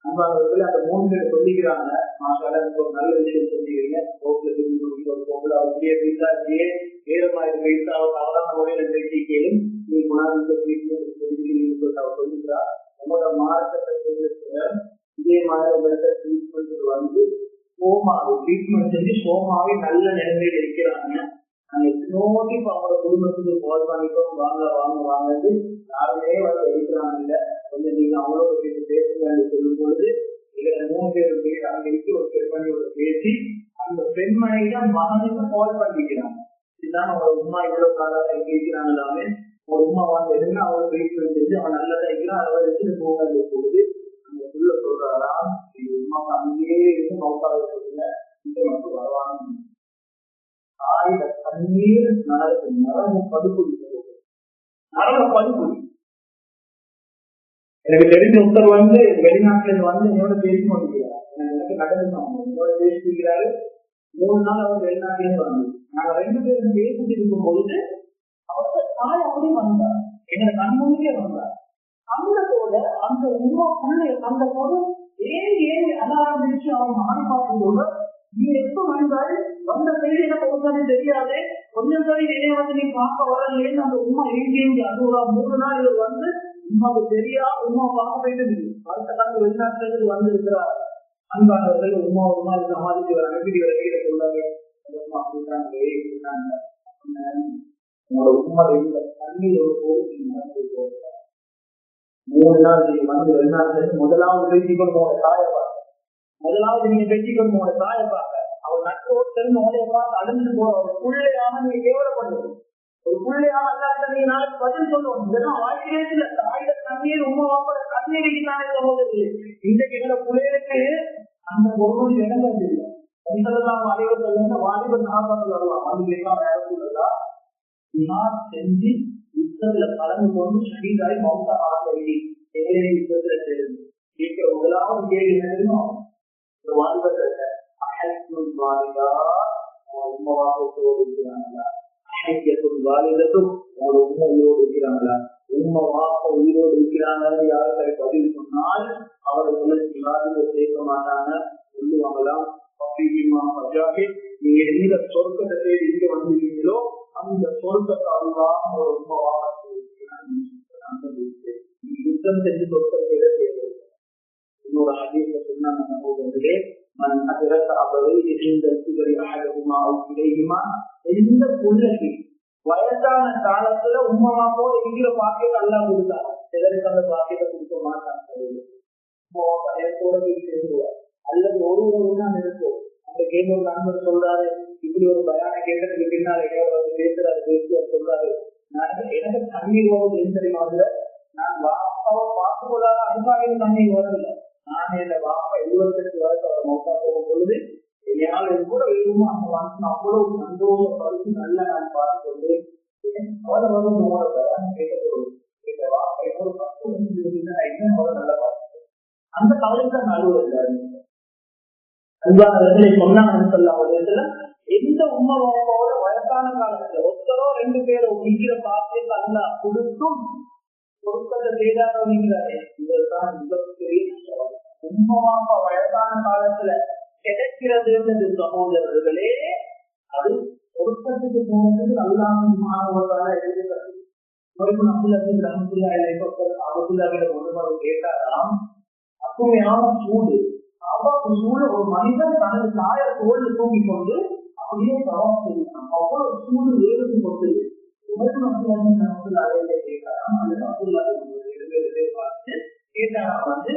அன்பானவர்கள் அந்த 3 பேர் சொல்லிக்கிறாங்க மாசால ஒரு நல்ல விஷயம் செஞ்சுக்கிறீங்க. ரோட்ல அவருடைய பைசாச்சியே வேறமாதிரி பைசா அவரான முறையில பேசி கேளும் நீ அவர் சொல்லிக்கிறார். உங்களோட மார்க்கத்தை இதே மாதிரி உங்களுக்கு ட்ரீட்மெண்ட் வந்து சோமாவை ட்ரீட்மெண்ட் செஞ்சு சோமாவை நல்ல நிலைமையில இருக்கிறாங்க. நாங்க எத்தனோட்டி இப்ப அவங்களோட குடும்பத்துக்கு கால் பண்ணிட்டோம் வாங்க வாங்க வாங்கன்னு யாருமே வந்து இருக்கிறாங்க. இல்ல கொஞ்சம் நீங்க அவங்களோட பேசுங்க சொல்லும் பொழுது இதுல 3 பேர் பேர் அங்க இருக்கு ஒரு பெண்மணியோட பேசி அந்த பெண்மணிதான் மகனுக்கு கால் பண்ணிக்கிறாங்க. இதுதான் அவங்களோட உமா இவ்வளவு காலாக இருக்கிறாங்க. எல்லாமே ஒரு உமா வந்து எதுன்னு அவங்க ட்ரீட்மெண்ட் செஞ்சு அவன் நல்லதா இருக்கிறான் அதை எடுத்துட்டு போகாது போகுது. அந்த புள்ள சொல்றாரா உமாக்கு அங்கேயே இருந்து மௌத்தாக சொல்லுங்க இங்க மட்டும் வருவாங்க. ஆயுத தண்ணீர் நரம்பு படுகொடி நரம்பு படுகொடி. எனக்கு தெரிஞ்ச ஒருத்தர் வந்து வெளிநாட்டுல வந்து என்னோட பேசி கொண்டிருக்கிறார். எனக்கு நடந்தாங்க என்னோட பேசிக்கிறாரு. 3 நாள் அவர் வெளிநாட்டிலேருந்து வந்து நாங்க 2 பேரும் பேசிட்டு இருக்கும் பொழுது அவரோட தாய் அப்படியே வந்தார். எங்களை கண்முன்னே வந்தார். அந்தோட அந்த உமா புள்ளை அந்த போது ஏன் அலாரம்பிச்சு அவன் மாறி பார்க்கும்போது நீ எப்ப வந்தாரு வந்த செய்தி எனக்கு ஒருத்தானே தெரியாது கொஞ்சம் சரி என்னைய வந்து நீ பார்க்க வரலேன்னு அந்த உமா எங்கேயும் அது ஒரு 3 நாள் இவர் வந்து உமாவுக்கு தெரியா உமா பார்க்க போயிட்டு அடுத்த காலத்து வெளிநாட்டுல இருந்து வந்து இருக்கிறார். அன்பானவர்கள் உமா சமாளிச்சு ஒரு அனுப்பி வரையில சொல்லாங்க உங்களோட உமா தண்ணீர் ஒரு போது 3 நாள் நீங்க வந்து வெளிநாட்டுல இருந்து முதலாவது பேசிக்கொண்டு உங்களோட தாயை பார்க்க முதலாவது நீங்க பேசிக்கொண்டு உங்களோட தாயை பார்க்க அவர் நட்போடு உடைய பார்த்து அழிஞ்சு போற ஒரு பிள்ளையாக நீங்க கேவலப்படுவது ஒரு பிள்ளையாக அல்லாத நீங்க நாளைக்கு பதில் சொல்லுவோம். இதெல்லாம் வாழ்க்கையே இல்ல. தாயில தண்ணீர் உமா வாப்பட தண்ணீருக்கு தானே சகோதரி இன்றைக்கு எங்களோட பிள்ளைகளுக்கு அந்த ஒரு இடங்கள் இல்லை. எங்களெல்லாம் அனைவர்கள் வாலிபர் நாற்பது வரலாம் அதுக்கெல்லாம் வேற சொல்லா செஞ்சு யுத்தத்துல கலந்து கொண்டு ஷஹீதாய் மௌத்தா ஆகி யுத்தத்துல சேர்ந்து கேட்க முதலாவது கேள்வி என்ன வாலிபர்கள் வாலிபத்தும் உங்களோட உண்மை உயிரோடு இருக்கிறாங்களா உண்மை வாப்ப உயிரோடு இருக்கிறாங்கன்னு யாருக்காரி பதிவு சொன்னால் அவர்கள் சேர்க்க மாட்டாங்க சொல்லுவாங்களாம் நீ யுத்தம் செஞ்சு சொற்களை தேவை. இன்னொரு ஹதீஸ்ல சொன்னாங்க சகோதரர்களே, எந்த புள்ளி வயசான காலத்துல உண்மைவாப்போ இருக்கிற பாக்கியத்தை நல்லா கொடுத்தாங்க. சிலருக்கு அந்த பாக்கியத்தை கொடுக்க மாட்டாங்க. அல்லது ஒருவருன்னா இருக்கும். அந்த கேம் ஒரு நண்பர் சொல்றாரு, இப்படி ஒரு பயான கேட்டதுக்கு பின்னால் பேசுறாரு, சொல்றாரு, எனக்கு தண்ணீர் வரும் எந்த தெரியுமா, நான் வாப்பாவை பார்த்து கொள்ளாத அதுக்காக தண்ணீர் வரல. நான் என் வாப்பா 78 வயசு அவர் மௌத்தா போகும் பொழுது என்னால் கூட வேணுமோ அந்த வாசனை அவ்வளவு சந்தோஷப்படுத்தி நல்ல நான் பார்த்து கொண்டு அவரை வரும் கேட்கப்படும். எங்க வாப்பா என்னோட 10 நல்ல பார்த்து அந்த கவலைக்கு தான் நடுவில் அன்பானவர்களை சொன்னாங்க. எந்த உண்மை வாப்பாவோட வயசான காலத்துல ஒருத்தரோ 2 பேரோ நிற்கிற பாக்கியத்தை அல்ல கொடுத்தும் பொருட்களை செய்தாரோங்கிறாரே, இதுதான் மிகப்பெரிய உண்மைவாப்பா வயசான காலத்துல கிடைக்கிறது சகோதரர்களே. அது பொருத்தத்துக்கு போனதுக்கு நல்லா மாணவர்களாக எழுதுகிறது. கேட்டாராம், அப்புமையான சூடு சூடு ஒரு மனிதன் தனது தாய தோல்ல தூங்கி கொண்டு அப்படியே தவம் செய்யலாம். அவ்வளவு சூடு வேறு கொண்டு பார்த்து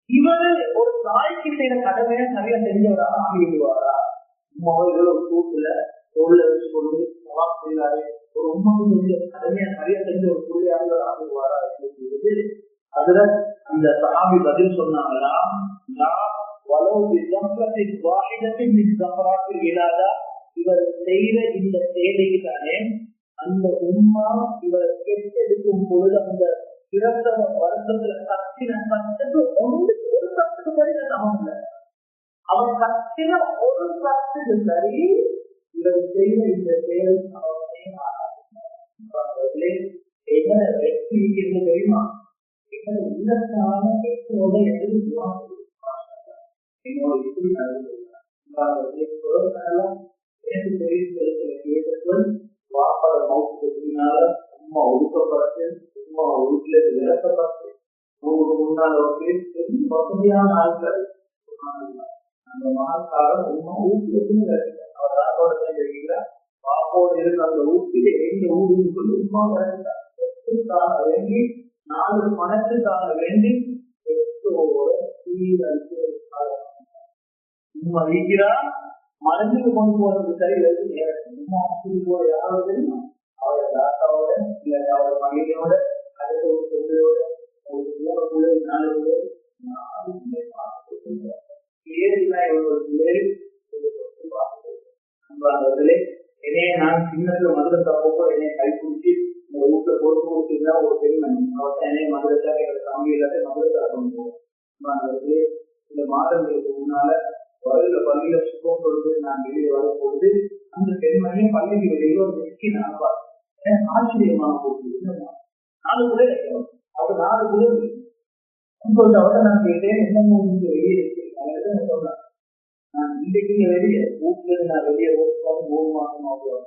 இவரு ஒரு தாய்க்கு செய்த கடமையை நிறைய செஞ்சவராக ஆகிவிடுவாரா? உமாவர்கள் ஒரு கூட்டுல தோல்ல வச்சு கொண்டு சவால் செய்தாரு, ஒரு உண்மைக்கு செஞ்ச கடமையை நிறைய செஞ்ச ஒரு புள்ளியாக ஆகிடுவாரா என்று அதுல அந்த சஹாபி பதில் சொன்னாங்களா, இவர் செய்த இந்த சேவைக்கு தானே அந்த உம்மா இவரை பெற்றெடுக்கும் பொழுது அந்த பிறந்த வருஷத்துல கத்தின சத்துக்கு ஒரு சத்துக்கு சரி சமம் இல்லை. அவர் கத்தின ஒரு சத்துக்கு சரி இவர் செய்த இந்த சேவை என்ன வெற்றி என்று தெரியுமா? உள்ளத்தான பெற்றோட எதிர்ப்பு வாப்பாட மௌத்துக்கு பின்னால உமா ஒதுக்கப்பட்டு உமா வீட்டுல விளக்கப்பட்டு முன்னால வசதியான ஆட்கள் அந்த மகாக்காலம் உமா வீட்டுல அவர் ராகோட தெரிவிக்கிறார். வாப்போடு இருக்க அந்த ஊட்டில எங்க ஊருன்னு சொல்லி உமா வரைந்தார் வேண்டி 4 பணத்துக்காக வேண்டி உமா இருக்கிறா மருந்துக்கு கொண்டு போறதுக்கு சரி போற யாராவது தெரியுமா? அவரோட தாத்தாவோட இல்ல அவரோட மனைவியோட அடுத்த ஒரு பொருளோட ஒரு 3 பிள்ளைகள் 4 பிள்ளைகள் என்னைய நான் சின்னத்துல மதுரத்தை போக என்னைய கைப்பிடிச்சு இந்த வீட்டுல பொறுப்பு கொடுத்தீங்கன்னா ஒரு பெருமன் அவர்கிட்ட என்னைய மதுரத்தா எங்களோட தம்பி எல்லாத்தையும் மதுரத்தா கொண்டு போவோம். இந்த மாதங்களுக்கு முன்னால வயதுல பள்ளியில சுத்தம் கொடுத்து நான் வெளியே வரும்பொழுது அந்த பெண்மணியை பள்ளிக்கு வெளியில ஒரு வெற்றி நான் பார்த்தேன். ஆச்சரியமாக போகுது. 4 பிள்ளைகள் அவர் 4 பிள்ளைகள் அவரை நான் கேட்டேன், என்ன வெளியே இருக்கு சொன்னேன். நான் இன்றைக்கு வெளியே வீட்டுல நான் வெளியே 3 மாசம் ஆகுவேன்.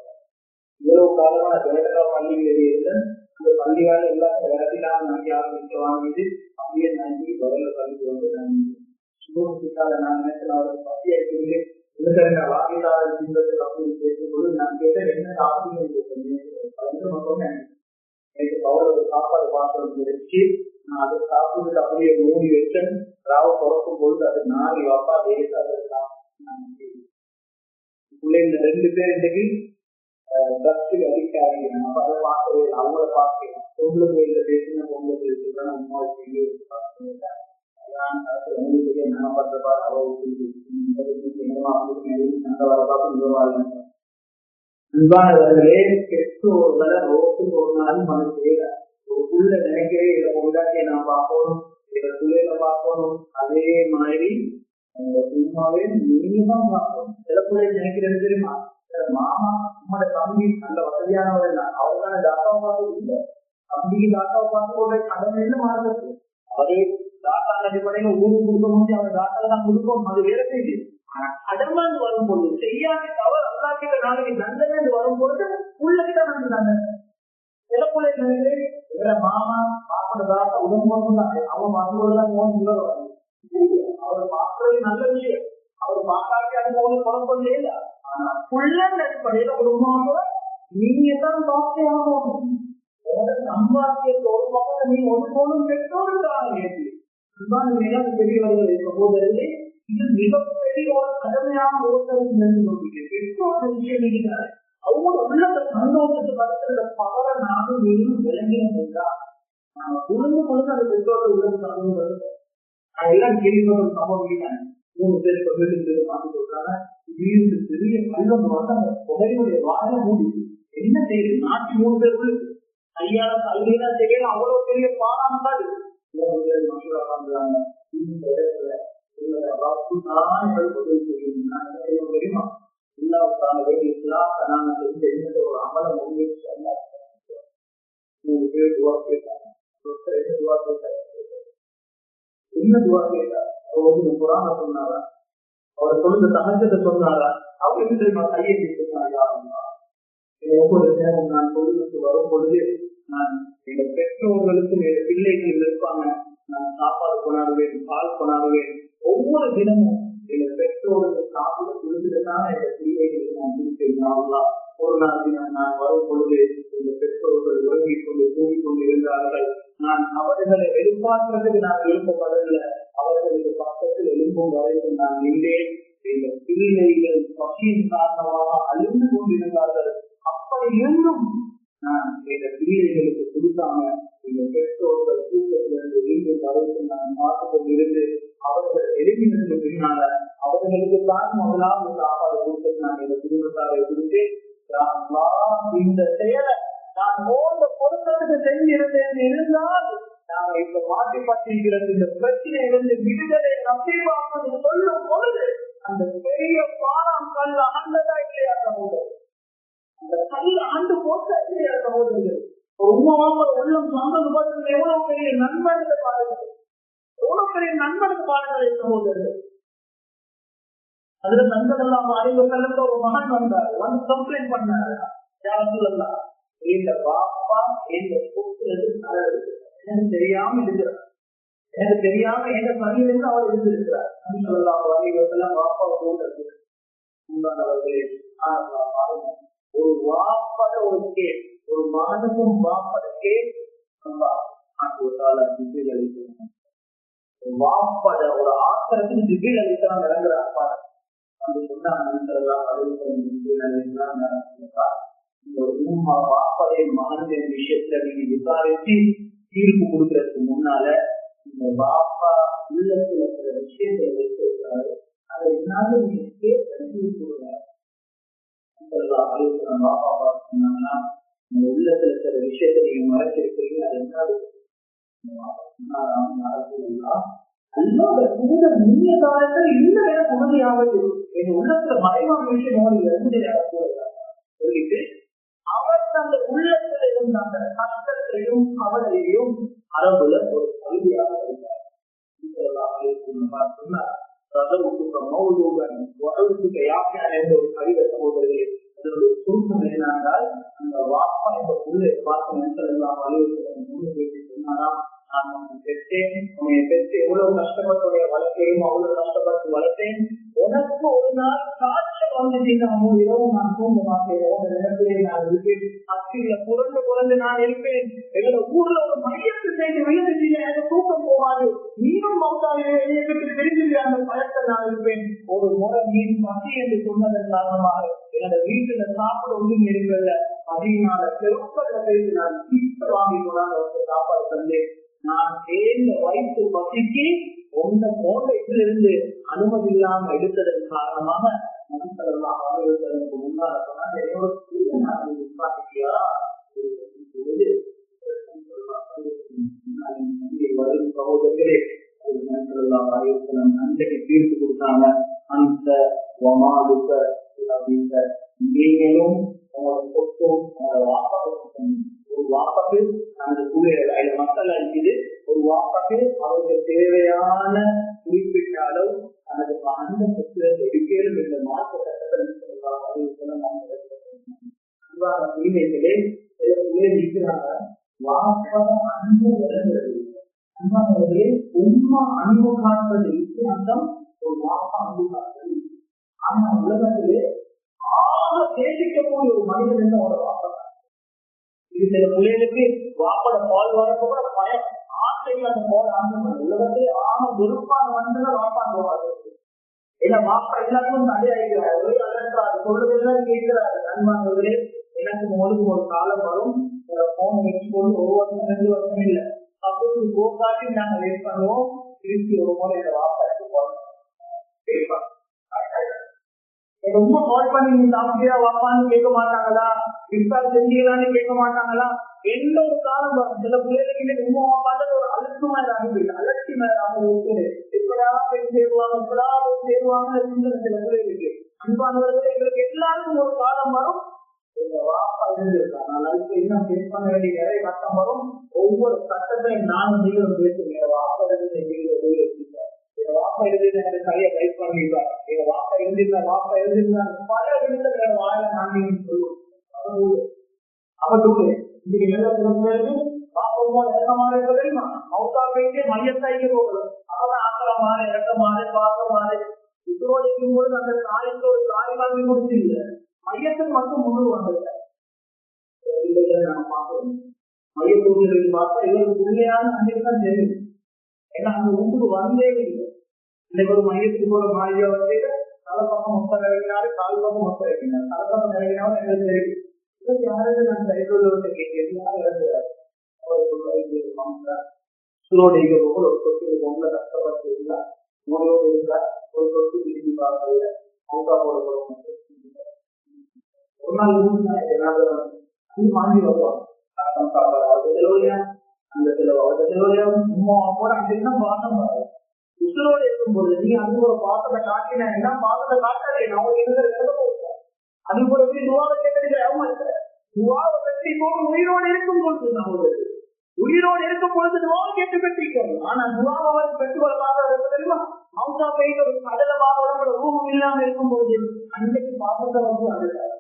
இவ்வளவு காலமா வேலைக்கா பள்ளி வெளியே இருந்தேன். அந்த பள்ளியால எல்லாத்தையும் விளக்கிலாம் நம்பி ஆரம்பிச்சு வாங்கிட்டு அப்படியே நம்பி வரல பள்ளிக்கு வந்து நான் நான் நினைச்சேன் அவரை பத்தியா இருக்கு வாங்கிட்டாரு அப்படின்னு பேசும்போது நான் கேட்டேன், என்ன சாப்பிடுங்க மட்டும் எனக்கு அவரோட சாப்பாடு பாத்திரம் வச்சு நான் அதை சாப்பிட்டு அப்படியே மூடி வச்சேன். ராவ பிறக்கும் பொழுது அது 4 வாப்பா பிள்ளைங்க 2 பேர் இன்னைக்கு ட்ரக்ஸுக்கு அடிக்ட் ஆகிக்கிறேன். அப்ப அதை பார்க்கவே அவங்கள பார்க்கிறேன். பொங்கல் கோயில பேசின பொங்கல் பேசுறேன் உமா அன்பானவர்களே, பெற்றோர்களை ரோட்டுக்கு ஒரு நாள் மனுஷேல ஒரு புள்ள நினைக்கிறே இதை கொண்டாட்டிய நான் பார்க்கணும், இதை பிள்ளைல பார்க்கணும். அதே மாதிரி அந்த உண்மாவே நீதான் பார்க்கணும். சில பிள்ளை நினைக்கிறது தெரியுமா, மாமா உங்களோட தம்பி நல்ல வசதியானவர் அவருக்கான டாக்டரை பார்த்து இல்லை, தம்பிக்கு டாக்டரை பார்த்து ஒரு கடமையில மாறுறது. அவரே டாக்டர் அடிப்படையில ஊருக்கு கொடுக்க முடியும், அவர் டாக்டர் தான் கொடுப்போம், அது வேற செய்யுது. ஆனா கடமைன்னு வரும்பொழுது செய்யாத தவறு அல்லாக்கிட்ட நாளைக்கு தண்டனை வரும்பொழுது உள்ளகிட்ட வந்து தண்டனை சில பிள்ளைகளுக்கு இவர மாமா பாக்குறதா உடம்பு அவன் பார்க்கும்போதுதான் அவர் பார்க்கறது நல்ல விஷயம். அவர் பார்க்காட்டி அது போல குழப்பம் இல்ல. ஆனா புள்ளன் அடிப்படையில குடும்பம் நீங்க தான் பார்த்து ஆகணும். சம்பாத்தியத்தை ஒரு பக்கம் நீ ஒரு போலும் பெற்றோருக்காக பெரியவர்களை சகோதரர்களே, இது மிகப்பெரிய ஒரு கடுமையான ஓட்டம் பெற்றோர் விஷயம் இருக்கிறார். அவங்க உள்ள சந்தோஷத்தை படுத்துற பவர நானும் நீயும் விளங்கினோம் என்றால் நாம குடும்ப பொழுது அந்த பெற்றோர்கள் உள்ள சந்தோஷம் வருது. நான் எல்லாம் கேள்விப்பட்ட சம்பவம் 3 பேர் வீட்டுக்கு பார்த்து சொல்றாங்க. வீடு பெரிய கல்வம் வந்து அந்த புகையுடைய வாழை மூடி என்ன செய்யுது? 4 பேர் உள்ளது ஐயா கல்வியா செய்யணும். அவ்வளவு பெரிய பாராமல் பண்றாங்க. இந்த இடத்துல தெரியுமா இல்லாவுக்கான வேண்டிய ஒரு அமல முயற்சி 3 பேர் துவா கேட்டாங்க. என்ன துவா கேட்டார்? அவர் புறாம சொன்னாரா? அவர் சொல்லுங்க சகஜத்தை சொன்னாரா? அவர் என்ன தெரியுமா கையை சொன்னாங்க. ஒவ்வொரு நேரம் நான் தொழிலுக்கு வரும் பொழுது நான் எங்க பெற்றோர்களுக்கும் என் பிள்ளைகள் இருப்பாங்க. நான் சாப்பாடு கொண்டாடுவேன், பால் கொண்டாடுவேன். ஒவ்வொரு தினமும் எங்க பெற்றோருக்கு சாப்பிட கொடுத்துட்டுதான் எங்க பிள்ளைகளுக்கு நான் கொடுத்தேன். ஒரு நாள் நான் வரும் பொழுது எங்க பெற்றோர்கள் உறங்கிக் கொண்டு தூங்கிக் கொண்டு இருந்தார்கள். நான் அவர்களை எதிர்பார்க்கிறதுக்கு நான் எழுப்பப்படவில்லை. அவர்களுக்கு பக்கத்தில் எழுப்பும் வரைக்கும் நான் நின்றேன். எங்க பிள்ளைகள் பசியின் காரணமாக அழிந்து கொண்டிருந்தார்கள். அப்படி இருந்தும் நான் எங்க பிள்ளைகளுக்கு கொடுக்காம எங்க பெற்றோர்கள் தூக்கத்திலிருந்து எழுந்து வரைக்கும் நான் பார்த்து கொண்டிருந்து அவர்கள் எழுப்பினதுக்கு பின்னால அவர்களுக்கு தான் முதலாவது சாப்பாடு கொடுத்து நான் எங்க குடும்பத்தாரை கொடுத்து இந்த செயலை நான் போன்ற பொருத்தத்துக்கு செஞ்சிருந்தேன் இருந்தால் நாங்கள் இப்ப மாற்றிப்பட்டிருக்கிறது. இந்த பிரச்சனையிலிருந்து விடுதலை நம்பிவாங்க சொல்லும் பொழுது அந்த பெரிய பாரம் கல் ஆண்டதா இல்லையா சகோதரர்? அந்த கல் ஆண்டு போட்ட இல்லையா சகோதரர்கள்? உண்மையாக உள்ளம் சொந்தம் எவ்வளவு பெரிய நண்பனுக்கு பாருங்கள், எவ்வளவு பெரிய நண்பனுக்கு பாருங்கள் சகோதரர்கள். அதுல நண்பர்கள்லாம் அறிவுகளுக்கு ஒரு மகன் வந்தார், வந்து கம்ப்ளைண்ட் பண்ணாரு. யாரும் இந்த பாப்பா எந்த கூட்டுறது எனக்கு தெரியாம இருக்கிறார், எனக்கு தெரியாம எந்த பணியிலிருந்து அவர் இருந்திருக்கிறார். அறிவுகள்லாம் பாப்பாவை கூட்டுறது உண்டானவர்களே. ஒரு வாப்பட ஒரு கேஸ், ஒரு மகனுக்கும் வாப்பட கேஸ் வாப்பட ஒரு ஆத்திரத்துக்கு திகில் அளித்தான் இறங்குறார். அந்த வாப்படைய மகனின் விஷயத்துல நீங்க விசாரிச்சு தீர்ப்பு கொடுக்கறதுக்கு முன்னால இந்த வாப்பா உள்ளத்துல இருக்கிற விஷயத்தை வைத்திருக்கிறாரு. அதை என்னால நீங்க கேட்டு கொடுங்க. பாப்பா பார்த்தீங்கன்னா உங்க உள்ளத்துல இருக்கிற விஷயத்தை நீங்க மறைச்சிருக்கிறீங்க. அது என்னது? அல்லோட கூட நீங்க காலத்தில் இந்த நேரம் உறுதியாவது எங்க உள்ளத்துல மறைவான விஷயம் சொல்லிட்டு அவர் அந்த உள்ளத்துல இருந்த அந்த கஷ்டத்தையும் கவலையையும் அரபுல ஒரு கல்வியாக இருந்தார். ஒரு கவிதை சகோதரர்களே, அதனுடைய சுருக்கம் என்னென்றால் அந்த வாப்பா இந்த உள்ளே பார்த்த மனுஷன் எல்லாம் வலியுறுத்தி சொன்னாரா, நான் உன்னை பெற்றேன், உன்னை பெற்று எவ்வளவு கஷ்டப்பட்டுடைய வளர்க்கையும் அவ்வளவு கஷ்டப்பட்டு வளர்த்தேன். உனக்கு ஒரு நாள் காய்ச்சல் வந்துட்டீங்க, 3 இரவு நான் தூங்க மாட்டேன். இடத்திலே நான் இருப்பேன், அச்சில புரண்டு நான் இருப்பேன். எங்களோட ஊர்ல ஒரு மையத்து செய்து விழுந்துட்டீங்க, எனக்கு தூக்கம் போகாது. நீரும் மௌத்தாவிலே தெரிஞ்சுக்கிற அந்த பயத்தை நான் இருப்பேன். ஒரு முறை நீர் பசி என்று சொன்னதன் காரணமாக என்னோட வீட்டுல சாப்பிட ஒன்றும் இருக்கல. அதனால பெருப்பதை செய்து நான் சீட்டை வாங்கி கொண்டாந்து சாப்பாடு தந்தேன். நான் சேர்ந்த வயிற்று பசிக்கு உங்க போன்ற இதிலிருந்து அனுமதி இல்லாம எடுத்ததன் காரணமாக மனுஷரெல்லாம் வாழ்வதற்கு முன்னால சகோதரர்களே மனுஷரெல்லாம் வாழ்வதற்கு அன்றைக்கு தீர்ப்பு கொடுத்தாங்க. அந்த அப்படின்ற நீங்களும் உங்களோட சொத்தும் ஒரு வாப்பாக்கு நமது கூலியர்கள் மக்கள் அளிக்குது. ஒரு வாப்பாக்கு அவருக்கு தேவையான குறிப்பிட்ட அளவு தனது அந்த புத்தகத்தை எடுக்கலும் என்ற மாற்ற சட்டத்தை உரிமைகளே சில பிள்ளைகள் இருக்கிறாங்க. வாப்பட அன்பு விளங்குறது. அன்பானவர்களே, உண்மை அன்பு காட்டுறது வித்தியாசம், ஒரு வாப்பா அன்பு காட்டுறது. ஆனா உலகத்திலே ஆக தேசிக்கக்கூடிய ஒரு மனிதன் என்று அவரோட வாப்பா. இது சில பிள்ளைகளுக்கு வாப்பட பால் வரப்ப கூட பயம், ஆசைகள் அந்த பால் ஆசை. உலகத்திலே ஆக விருப்பான மனிதன் வாப்பா வாழ்றது. ஏன்னா வாப்பா எல்லாருக்கும் தடையாகிறார், ஒரே அலர்றாரு, சொல்றதெல்லாம் கேட்கிறாரு. அன்பானவர்களே, எனக்கு உங்களுக்கு ஒரு காலம் வரும், போன் வச்சுக்கொண்டு ஒரு வருஷம் 2 வருஷம் இல்லை, அப்போது கோக்காட்டி நாங்க வெயிட் பண்ணுவோம். திருப்பி ஒரு முறை இந்த வாப்பாக்கு போறோம். ரொம்ப கால் பண்ணி நீ சாப்பிட்டியா வாப்பான்னு கேட்க மாட்டாங்களா, விசால் செஞ்சீங்களான்னு கேட்க மாட்டாங்களா? எந்த ஒரு காலம் வரும், சில பிள்ளைகளுக்கு ரொம்ப வாப்பாட்டு ஒரு அலட்சியமாயிராக அலட்சியமாயிராக இருக்குது. எப்படா போய் சேருவாங்க, எப்படா போய் சேருவாங்க சில பிள்ளைகளுக்கு. அன்பானவர்கள், எங்களுக்கு எல்லாருக்கும் ஒரு காலம் வரும், வாப்பா இருந்திருக்காங்க. அதுக்கு இன்னும் பேஸ் பண்ண வேண்டிய நிறைய கஷ்டம் வரும். ஒவ்வொரு கட்டத்தையும் நானும் நீங்களும் பேசுங்க. வாப்பா வாப்பா இருந்து எனக்கு சரியா கைட் பண்ணிருக்காரு, எங்க வாப்பா இருந்திருந்தா பல விதத்துல வாயில நாங்கள் சொல்லுவோம். அவர்களுக்கு இன்னைக்கு நல்ல பிறகு பாப்போம் இறக்கமான இருக்க தெரியுமா? மௌத்தா போயிட்டு மையத்தாய்க்கு போகணும். அவன் ஆக்கிரமான இறக்கமான பாக்கமான இதோடு இருக்கும்போது அந்த தாய்க்கு ஒரு தாய் வாங்கி கொடுத்து இல்லை, மையத்துக்கு மட்டும் முழு வந்தது. நாம பார்க்கணும், மையத்தூர்கள் பார்த்தா இவருக்கு உண்மையான அன்னைக்குதான் தெரியும். ஏன்னா அந்த வீட்டுக்கு வந்தே இல்லை. இன்னைக்கு ஒரு மையத்துக்கு போற மாளிகை வந்து தலைப்பக்கம் மொத்தம் நிறைவினாரு, கால் பக்கம் மொத்தம் வைக்கிறார். தலைப்பக்கம் நிறைவினாலும் எங்களுக்கு தெரியும். இதற்கு யாருக்கு நான் கைதொழில்கிட்ட கேட்கிறேன், யாரும் இறந்துறாரு. சுரோடு ஒரு சொத்து பொங்கல கஷ்டப்பட்டு இருந்தா மூலையோடு இருந்தா ஒரு சொத்து திரும்பி பார்க்கல மௌத்தா போட ஒரு நாள் வாங்கி வருவாங்க. அந்த செலவுலையா உமா கூட அன்றைக்கு பாசம் வரும். உசுரோடு இருக்கும்போது நீங்க அது ஒரு பாசத்தை காட்டினா என்ன, பாசத்தை காட்டாதே அவங்க எழுத அது கூட துவாவை கேட்கறது. துவாவை கட்டி போது உயிரோடு இருக்கும் பொழுது நம்மளுக்கு உயிரோடு இருக்கும் பொழுது துவாவை கேட்டு பெற்றிருக்கோம். ஆனா துவாவை பெற்றுக்கொள்ள பார்க்கறது தெரியுமா? மௌத்தா போயிட்டு ஒரு கடல பாதோட ரூபம் இல்லாம இருக்கும் பொழுது அன்றைக்கு பாசத்தை வந்து அழுதாரு.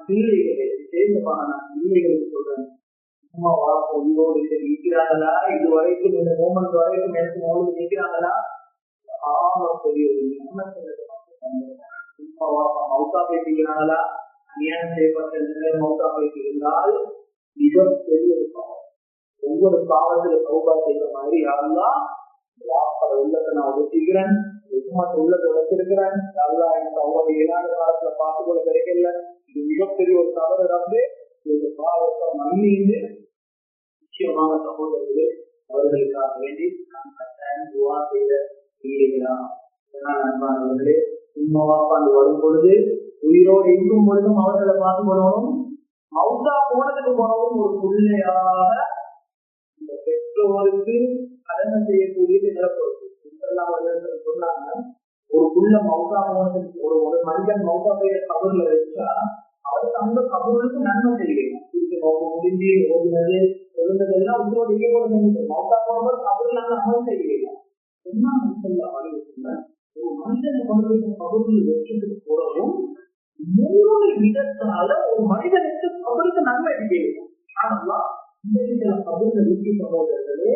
பிள்ளைகளே சேர்ந்தமான பிள்ளைகளுக்கு சொல்றேன், அம்மா வாப்பா உயிரோடு இருக்கிறாங்களா, இது வரைக்கும் இந்த மோமெண்ட் வரைக்கும் எனக்கு மோடு இருக்கிறாங்களா? பெரிய மௌத்தா பேசிக்கிறாங்களா? அநியாயம் செய்யப்பட்ட மௌத்தா பேசி இருந்தால் மிகப்பெரிய ஒரு பாவம். ஒவ்வொரு பாவத்துல சௌபா செய்த மாதிரி யாரெல்லாம் வாப்பட உள்ளத்தை நான் ஒதுக்கிறேன், உள்ளத்தை உழைச்சிருக்கிறேன், யாரெல்லாம் எனக்கு அவங்க ஏழாண்டு காலத்துல பார்த்துக்கொள்ள கிடைக்கல, இது மிகப்பெரிய ஒரு தவறு வந்து இந்த பாவத்தை மன்னிந்து நிச்சயமாக சகோதரர்களே அவர்களுக்காக வேண்டி நான் கட்டாயம் துவா செய்த செய்யலாம். அன்பானவர்களே, சும்மா வாப்பாண்டு வரும் பொழுது உயிரோடு இருக்கும் பொழுதும் அவர்களை பார்த்து கொள்ளணும். மௌத்தா போனதுக்கு போனதும் ஒரு பிள்ளையாக இந்த பெற்றோருக்கு கடமை செய்யக்கூடியது நிலப்பொழுது சொன்னாங்க. ஒரு புள்ள மௌத்தா போனதுக்கு ஒரு மனிதன் மௌத்தா போயிட கபூர்ல வச்சா அவருக்கு அந்த கபூருக்கு நன்மை செய்யணும். முடிஞ்சு ஓடுனது எழுந்ததெல்லாம் உங்களோட ஈடுபடுது. மௌத்தா போனது கபூர்ல அமல் செய்யலாம். என்ன ஒரு மனிதனை கொண்டு கபூரில் வச்சுட்டு போறதும் 3 விதத்தால ஒரு மனிதனுக்கு கபருக்கு நன்மை செய்யணும். ஆனா இந்த கபூர்ல வீட்டு சகோதரர்களே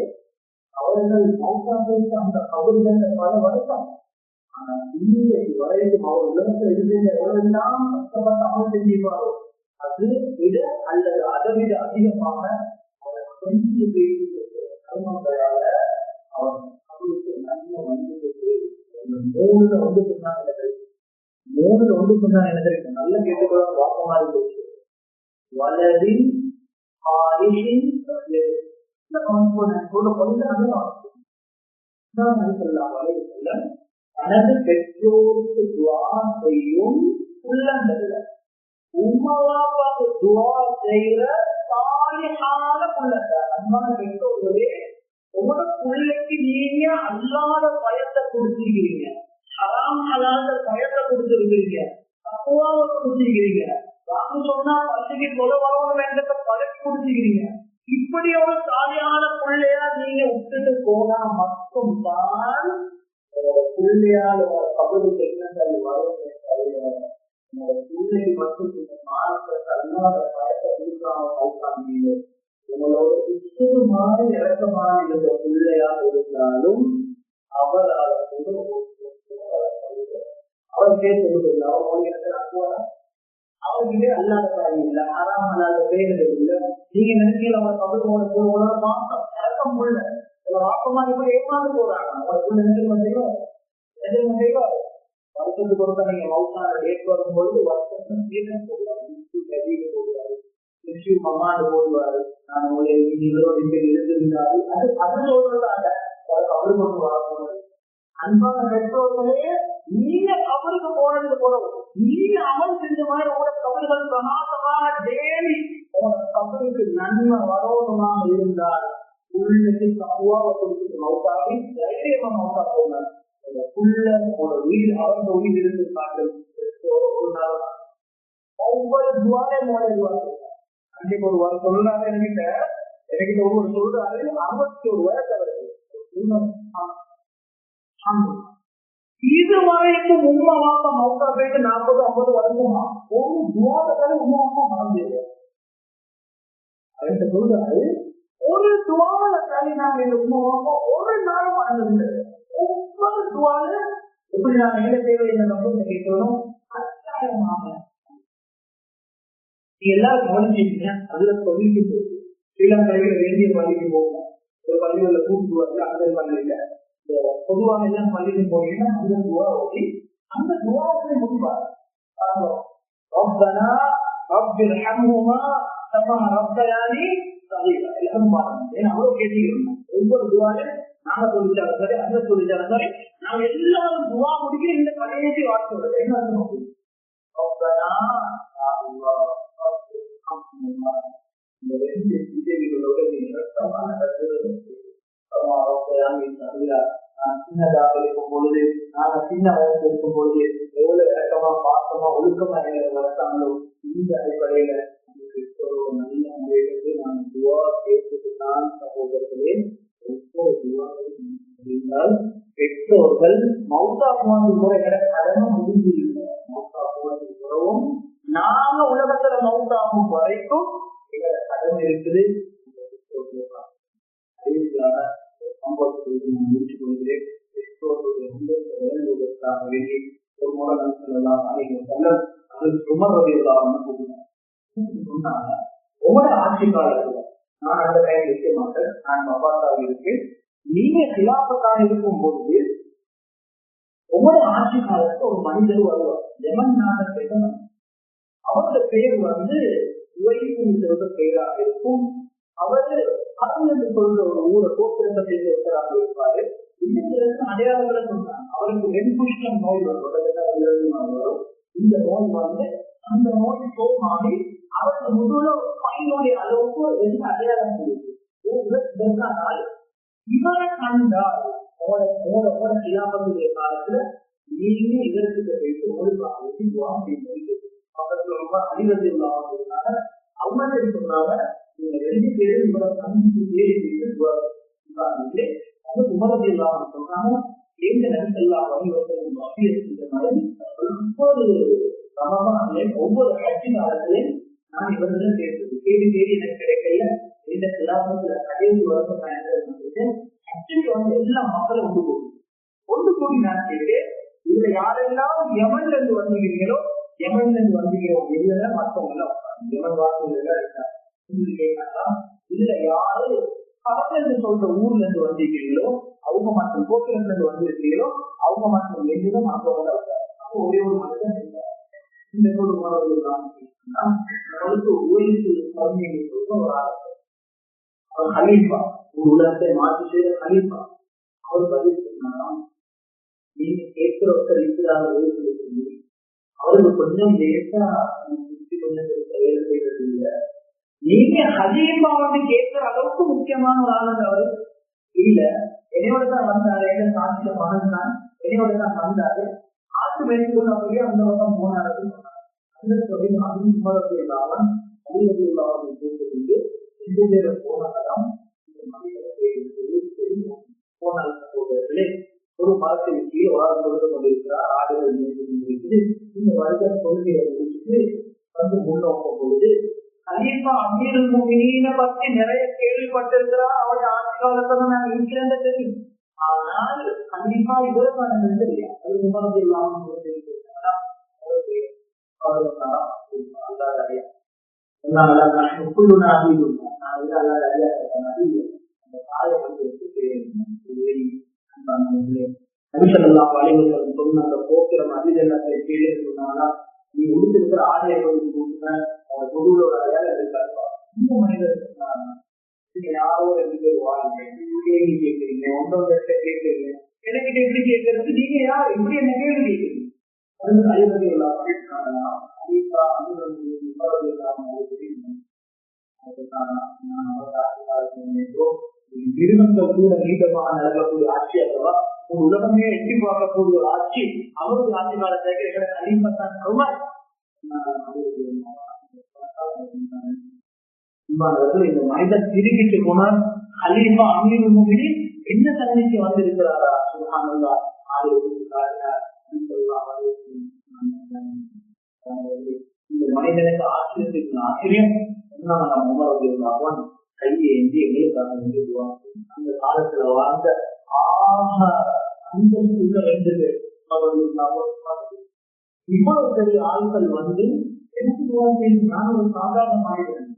அவர்கள் மௌத்தா போயிட்டு அந்த கபூர்கள் பல வருஷம். ஆனா இன்னைக்கு வரைக்கும் அவர் உலகத்தில் இருந்த எவ்வளவெல்லாம் கஷ்டப்பட்டு அமல் செஞ்சிருப்பாரோ அது விட அல்லது அதை விட அதிகமாக அவர் கொஞ்சம் கர்மங்களால அவர் அவருக்கு நன்மை வந்து 3ல வந்து சொன்னாங்க. 3ல வந்து சொன்னாங்க என்ன தெரியும்? நல்ல கேட்டுக்கொள்ள வாக்கமா இருந்துச்சு. வலதின் ஆயிஷின் தனது பெற்றோருக்கு துவா செய்யும் உள்ளங்கள்ல உம்மாவாக்கு துவா செய்யற சாலிஹான உள்ளங்கள். அன்பான பெற்றோர்களே, உங்களோட பிள்ளைக்கு நீங்க அல்லாத பயத்தை கொடுத்திருக்கிறீங்க, ஹராம் அல்லாத பயத்தை கொடுத்திருக்கிறீங்க, தக்குவாவை கொடுத்திருக்கிறீங்க, வாக்கு சொன்னா பள்ளிக்கு கொலை வரணும் என்ற பழக்கி கொடுத்திருக்கிறீங்க. இப்படி ஒரு சாலியான பிள்ளையா நீங்க விட்டுட்டு போனா மட்டும் தான் பிள்ளையால் பகுதிக்கு எண்ணங்கள் வரும். பிள்ளை மட்டும் மார்க்க அல்லாத பயத்தை உங்களோட சுத்தமாக இறக்கமாக இருந்த பிள்ளையாக இருந்தாலும் அவரால் அவர் பேசுறது அவர்களே அல்லாத காரியம் இல்லை, ஆறாம் அல்லாத பேர்கள் இல்லை. நீங்க நினைக்கல அவங்க தமிழோட மாசம் இறக்கம் உள்ள வாக்கமா இப்ப ஏமாந்து போறாங்க. அவருக்குள்ள எதிர்மறையும் வருஷத்துக்கு ஒருத்தர் நீங்க மவுத்தான டேட் வரும் பொழுது வருஷம் போடுவாரு, மம்மாண்டு போடுவாரு. நான் உங்களை எழுந்திருந்தாரு அது அது சொல்றதாங்க அவரு கொண்டு வரப்போறது. அன்பான பெற்றோர்களே, நீங்க கபருக்கு போனதுக்கு போறோம், நீங்க அமல் செஞ்ச மாதிரி உங்களோட கபர்கள் பிரமாசமாக டெய்லி உங்களோட கபருக்கு நன்மை வரோதமாக இருந்தால் உள்ளத்தில் தப்புவாக கொடுத்து மௌத்தாகி தைரியமா மௌத்தா போனார். உங்களோட வீடு அவங்க உயிர் இருந்திருப்பார்கள். ஒரு நாள் ஒவ்வொரு துவாரையும் அன்றைக்கு ஒரு வாரம் சொல்றாரு என்கிட்ட, எனக்கு ஒவ்வொரு சொல்றாரு 61 வயசு அவருக்கு. இதுவரைக்கும் உண்மை வாங்க மௌத்தா போயிட்டு 40-50 வருஷமா ஒரு துவாரத்தால உண்மை வாங்க மறந்துடுது. அவர்கிட்ட சொல்றாரு, ஒரு துவாரத்தாலே நாங்க இந்த உண்மை வாங்க ஒரு நாளும் மறந்துடுது. ஒவ்வொரு துவார எப்படி நாங்க என்ன தேவையில்லை நம்ம கேட்கணும். கட்டாயமாக எல்லாரும் கவனிச்சிருக்கீங்க. அதுல சொல்லிட்டு போகுது ஸ்ரீலங்கையில வேண்டிய பள்ளிக்கு போகும், ஒரு பள்ளிகளில் கூப்பிடுவாங்க. அந்த பள்ளியில பொதுவாக எல்லாம் பள்ளிக்கு போனீங்கன்னா அந்த துவா ஓடி அந்த துவாவை முடிவார். அவ்வளவு கேட்டீங்க. ஒவ்வொரு துவாலும் நாங்க சொல்லிட்டாங்க சரி, அந்த சொல்லிட்டாங்க சரி, நாங்க எல்லாரும் துவா முடிக்க இந்த கடைசி வார்த்தை என்ன இந்த ரெண்டு விஜய்களோட சின்னதாக இருக்கும் பொழுது, நாங்க சின்ன வயசு இருக்கும் பொழுது எவ்வளவு இறக்கமா பாசமா ஒழுக்கமா வளர்த்தாங்களோ இந்த அடிப்படையில நல்ல முறையிலிருந்து நான் துவா கேட்டுதான் சகோதரர்களே. என்றால் பெற்றோர்கள் மௌத்தா போனது கூட கடமை முடிஞ்சிருக்க. மௌத்தா போனதுக்கு பிறகும் நாம உலகத்துல மௌத்தாகும் வரைக்கும் எங்களை கடமை இருக்குது. முடிச்சு கொள்கிறேன். பெற்றோர்களுடைய விளங்குவதற்காக வேண்டி ஒரு முறை சொல்லலாம். சொன்னாங்க உங்களோட ஆட்சி காலத்துல நான் அந்த கையில் இருக்க மாட்டேன், நான் மபாத்தாக இருக்கேன். நீங்க சிலாபத்தாக இருக்கும் பொழுது உங்களோட ஆட்சி காலத்துல ஒரு மனிதர் வருவார். எமன் நாட்டத்தில் அவரோட பேர் சொல்ற பெயராக இருக்கும். அவரு அரங்கு சொல்ற ஒரு ஊரை கோத்திரத்தை செய்து ஒருத்தராக இருப்பாரு. இன்னும் அடையாளங்களை சொன்னாங்க. அவருக்கு வெண்புஷ்டம் நோய் வரும். இந்த நோய் அந்த நோய் சோமாறி அவருக்கு முதல்ல பையனுடைய அளவுக்கு எந்த அடையாளம் இருக்கு. இவரை கண்டால் இலாபத்துடைய காலத்துல நீங்க இதற்கு போயிட்டு பக்கத்துல ரொம்ப அதிகத்தை உள்ளாக அவங்க சொன்னாங்க, நீங்க 2 பேரும் இவரை சந்தித்து உமரதி இல்லாம சொன்னாங்க. எந்த நேரத்தெல்லாம் ஒவ்வொரு ஆட்சி காலத்திலையும் நான் இவர்கள் கேட்டது தேடி எனக்கு கிடைக்கல. இந்த கிளாபத்துல கடைசி வருஷம் எல்லா மக்களும் ஒன்று கூடி நான் கேட்டேன். இதுல யாரெல்லாம் யமன்ல இருந்து வந்திருக்கீங்களோ யமன்ல இருந்து வந்திருக்கிறோம். இதுல மற்றவங்க யமன் வாசல் கேட்டாங்களா? இதுல யாரு பக்கத்துல சொல்ற ஊர்ல இருந்து வந்திருக்கீங்களோ அவங்க மட்டும் கோக்கில இருந்து வந்திருக்கீங்களோ அவங்க மட்டும் எதுவும் மற்றவங்க அப்போ ஒரே ஒரு மனிதன் இந்த ஒரு அவர் ஹலீஃபா, ஒரு உலகத்தை மாற்றி செய்த ஹலீஃபா. அவர் பதில் சொன்னாராம், நீங்க கேட்கிற ஒருத்தர் இருக்கிறாங்க அவருக்கு கொஞ்சம் லேசா வேலை செய்யறது இல்லை. நீங்க ஹலீஃபா கேட்கிற அளவுக்கு முக்கியமான ஒரு ஆளுங்க அவரு இல்ல. என்னையோட தான் வந்தாரு, என்ன சாட்சியில மகன் தான் என்னையோட தான் வந்தாரு. ஆட்டு மேற்கொண்டு அப்படியே அந்த பக்கம் போனாரு. அந்த தொழில் அதுவும் சுமரத்து இல்லாமல் அழிவது இல்லாமல் கூப்பிட்டு 2 பேரை போனால்தான் போனால் சகோதரர்களே, ஒரு மரத்தின் கீழ் வாழ்ந்து கொடுத்து கொண்டிருக்கிறார். ஆடுகள் மேற்கொண்டு இந்த வருடம் கொள்கையை முடிச்சுட்டு வந்து முன்னோக்கும் பொழுது கலீஃபா அமீருல் முஃமினீனை பத்தி நிறைய கேள்விப்பட்டிருக்கிறார். அவருடைய ஆட்சி காலத்துல நான் இருக்கிறேன் தெரியும். ஆனால் கலீஃபா இவருக்கான இல்லையா, அது உமர் இல்லாம சொன்ன அந்த போக்கிரம் அதிகத்தை கீழே சொன்னாங்கன்னா நீ உடுத்திருக்கிற ஆடையை பொருளோட வேலை இருக்காருப்பா. இந்த மனிதர் நீங்க யாரோ 2 பேர் வாங்க கேள்வி கேட்கறீங்க, ஒன்றோட கேட்கறீங்க, எனக்கிட்ட எப்படி கேட்கறது, நீங்க யார் இப்படி என்ன கேள்வி கேட்கறீங்க? அது அறிவுரை எல்லாம் நிறுவனங்கள் கூட நீட்டமாக நடக்கக்கூடிய ஆட்சி அல்லவா, ஒரு உலகமே எட்டி பார்க்கக்கூடிய ஒரு ஆட்சி. அவருடைய ஆட்சி காலத்தை எங்களை கலீஃபத்தான் இந்த மனிதன் திருப்பிட்டு போனார். கலீஃபா அமீருல் முஃமினீன் என்ன தன்மைக்கு வந்திருக்கிறாரா? சுப்ஹானல்லாஹ். இந்த மனிதனுக்கு ஆச்சரியத்துக்கு ஆச்சரியம் உமர் கையை ஏந்தி எங்களுக்காக வேண்டிடுவான். அந்த காலத்துல வாழ்ந்த அந்தஸ்துள்ள 2 பேர் இவ்வளவு பெரிய ஆட்கள் வந்து எனக்கு நான் ஒரு சாதாரண மனிதன்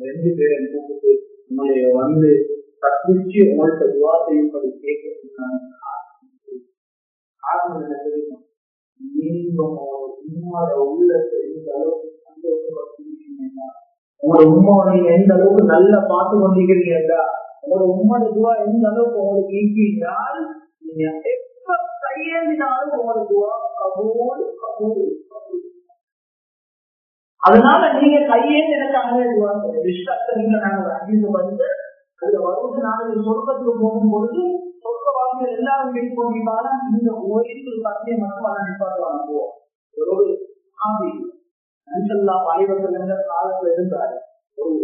2 பேரை கூப்பிட்டு உங்களைய வந்து தப்பிச்சு உங்கள்கிட்ட துவா செய்யும்படி கேட்க நீங்க உங்களோட உள்ளத்தை எந்த அளவுக்கு சந்தோஷப்படுத்திருக்கீங்கன்னா, உங்களோட உண்மை நீங்க எந்த அளவுக்கு நல்லா பார்த்து கொண்டிருக்கிறீங்களா, உங்களோட உண்மையோட துவா எந்த அளவுக்கு உங்களுக்கு ஈர்க்கிறால் நீங்க எப்ப கையேந்தினாலும் உங்களோட துவா கபூல் கபூல். அதனால நீங்க கையேந்து எனக்கு அங்கே துவா விஸ்வாசத்துல நாங்க ஒரு அங்கீகம் வந்து அதுல வருவது நாளைக்கு சொர்க்கத்துக்கு போகும் பொழுது சொர்க்கவாசிகள் எல்லாரும் வெயிட் பண்ணிட்டாலும் இந்த ஓய்வு பத்தியை மட்டும் அதை நிப்பாட்டுவாங்க. போவோம் ஒரு அனைவர்கள் காலத்துல இருந்தாரு.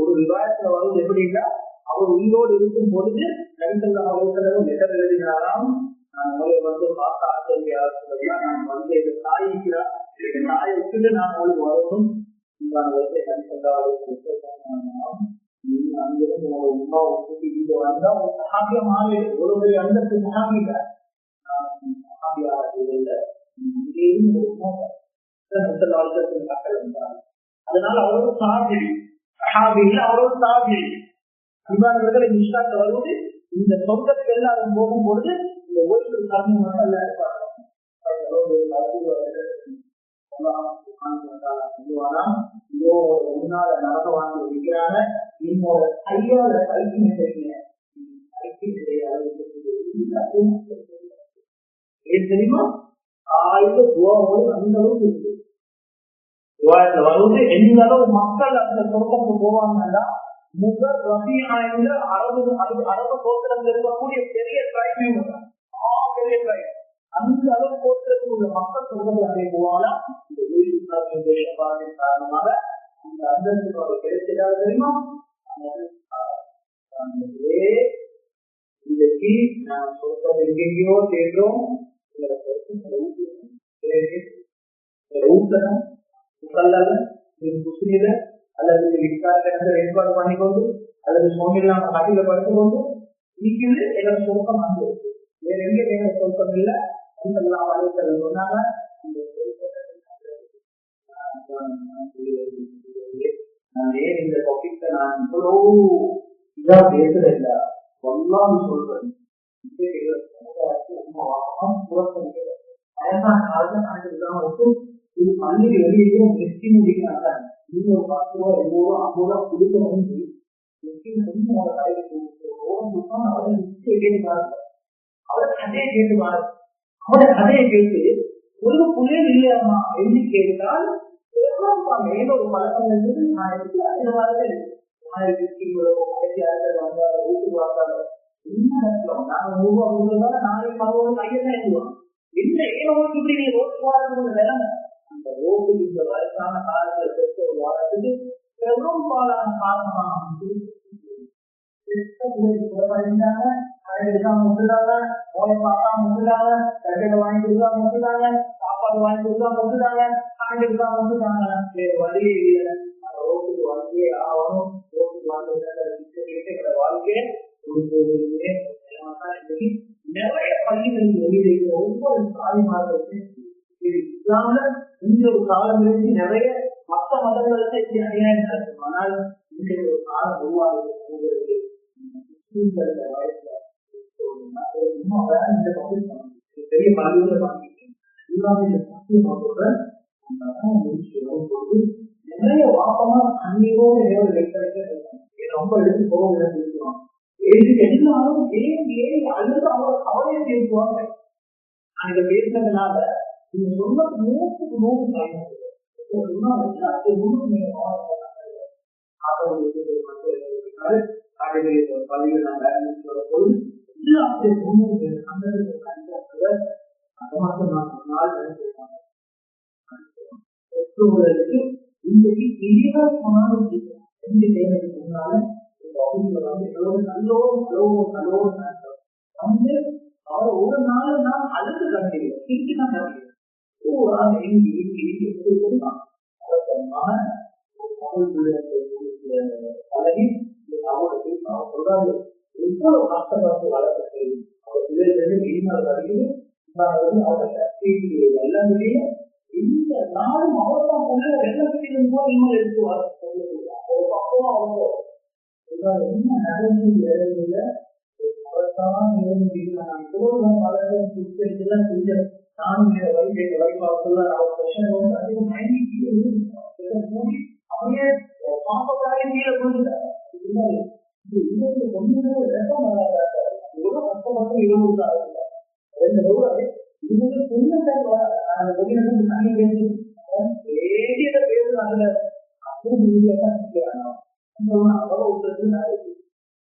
ஒரு விவாதத்துல வருவது எப்படின்னா, அவர் உயிரோடு இருக்கும் பொழுது நபிசல்லா அலைஹிவஸல்லம் லெட்டர் எழுதினாராம், நான் உங்களை வந்து பார்க்க ஆச்சரியா, நான் வந்து எங்க தாய்க்கிறார், எங்க தாயை விட்டுட்டு நான் உங்களுக்கு வரணும். நபிசல்லா அலைஹிவஸல்லம் அங்கிருந்து உங்களோட உமாவை கூட்டிட்டு வந்தா ஒரு சஹாபியா மாறிடு. ஒரு பெரிய அந்தஸ்து சஹாபியில மக்கள் வந்தாங்க. அதனால அவரோட சாபிரி சஹாபியில அவரோட சாபிரி அன்பானவர்களை இஸ்லாத்துல வருவது இந்த சொர்க்கத்துக்கு எல்லாரும் போகும்பொழுது இந்த ஓய்வு சாமி மட்டும் இல்ல இருப்பாங்க. முன்னால நடந்து வாங்கி இருக்கிறாங்க. நீங்களோட கையால கைக்கு தெரியுமா, அந்த அளவுக்கு இருக்கு. வருவது எந்த அளவு மக்கள் அந்த சொர்க்கத்துக்கு போவாங்கன்னா, முதல் ரபியா என்ற அரபு கோத்திரத்தில் இருக்கக்கூடிய பெரிய டிரைபியூ, பெரிய டிரைப், அந்த அளவு கோத்திரத்தில் உள்ள மக்கள் சொர்க்கத்தில் அங்கே போவாங்க. காரணமாக அந்த அந்தஸ்து கிடைச்சதாக தெரியுமா. இன்றைக்கு நான் சொர்க்கம் எங்கெங்கயோ தேடுறோம். முஸ்லீம்ல அல்லது விசாரணை ஏற்பாடு பண்ணிக்கொண்டு அல்லது சோமில்லாம கட்டில படுத்துக்கொண்டு இருக்குது எங்களை சொர்க்கம் வந்து வேற எங்க எங்க சொர்க்கம் இல்லை. சொன்னாங்க நான் ஏன் இந்த டாபிக்ல நான் இவ்வளவு இதா பேசுறேன் சொல்றேன். இது பள்ளியில் வெளியே நெஸ்டி முடிக்கிறாங்க. நீங்க ஒரு 10 ரூபா 20 ரூபா 50 ரூபா கொடுக்கணும். அவரை கதையை கேட்டுவாரு. அவரை கதையை கேட்டு ஒரு புள்ளியில் இல்லையாமா எழுதி கேட்டால் ஒரு பழக்கம் இருந்தது. நான் எடுத்து அந்த மாதிரி 1000 வந்தாலும் வீட்டுக்கு வந்தாலும் என்ன நாங்க 100 ரூபா கொடுத்ததால நாளைக்கு 10 கையில் தான் எழுதுவோம். என்ன ஏன் இப்படி நீ ரோட்டு போறது நிலைமை. அந்த ரோட்டுக்கு இந்த வயசான காலத்துல பெற்ற ஒரு வாரத்துக்கு பெரும்பாலான காரணமாக முட்டுறாங்க, அவனை பார்த்தா முட்டுறாங்க, கட்டிட வாங்கி கொடுத்தா முட்டுறாங்க, சாப்பாடு வாங்கி கொடுத்தா முட்டுறாங்க, காய்கறி முட்டுறாங்க. வேற வழியே இல்லை, ரோட்டுக்கு வாழ்க்கையே ஆகணும். ரோட்டுக்கு வாழ்க்கை வாழ்க்கையே நிறைய பள்ளிகள் வெளியில ஒவ்வொரு தாய்மார்களுக்கு இஸ்லாம்ல இந்த ஒரு காலங்களுக்கு நிறைய மற்ற மதங்களுக்கு எப்படி அநியாயம் நடக்கும். ஆனால் இன்றைய ஒரு காலம் உருவாகிறது. பெரிய பள்ளிகளை நிறைய வாப்பமா அன்னையோட ரொம்ப எடுத்து போக இருக்கிறோம். எல்லாரும் அல்லது அவரை கவலையை பேசுவாங்க. அங்க பேசுனதுனால நீங்க சொன்ன 100க்கு 100 அவர் ஒரு நாள் நான் அழுது கண்டிருக்கேன், திருப்பி தான் கண்டிருக்கேன். எவ்வளவு கஷ்டப்பட்டு வளர்த்து எல்லாமே இந்த நாளும் அவர்தான் கொள்ள வெள்ளப்பட்டியிலும் போய் இவங்க எடுத்துவார். ஒரு பக்கமா அவங்க என்ன நடந்து அவர்தான் நானும் அப்படியே பாம்பக்காரி கீழே விழுந்துட்டாங்க. கஷ்டப்பட்டு இருபது ரெண்டு இவங்க தண்ணி பேசி பேரு அதுல அவ்வளவு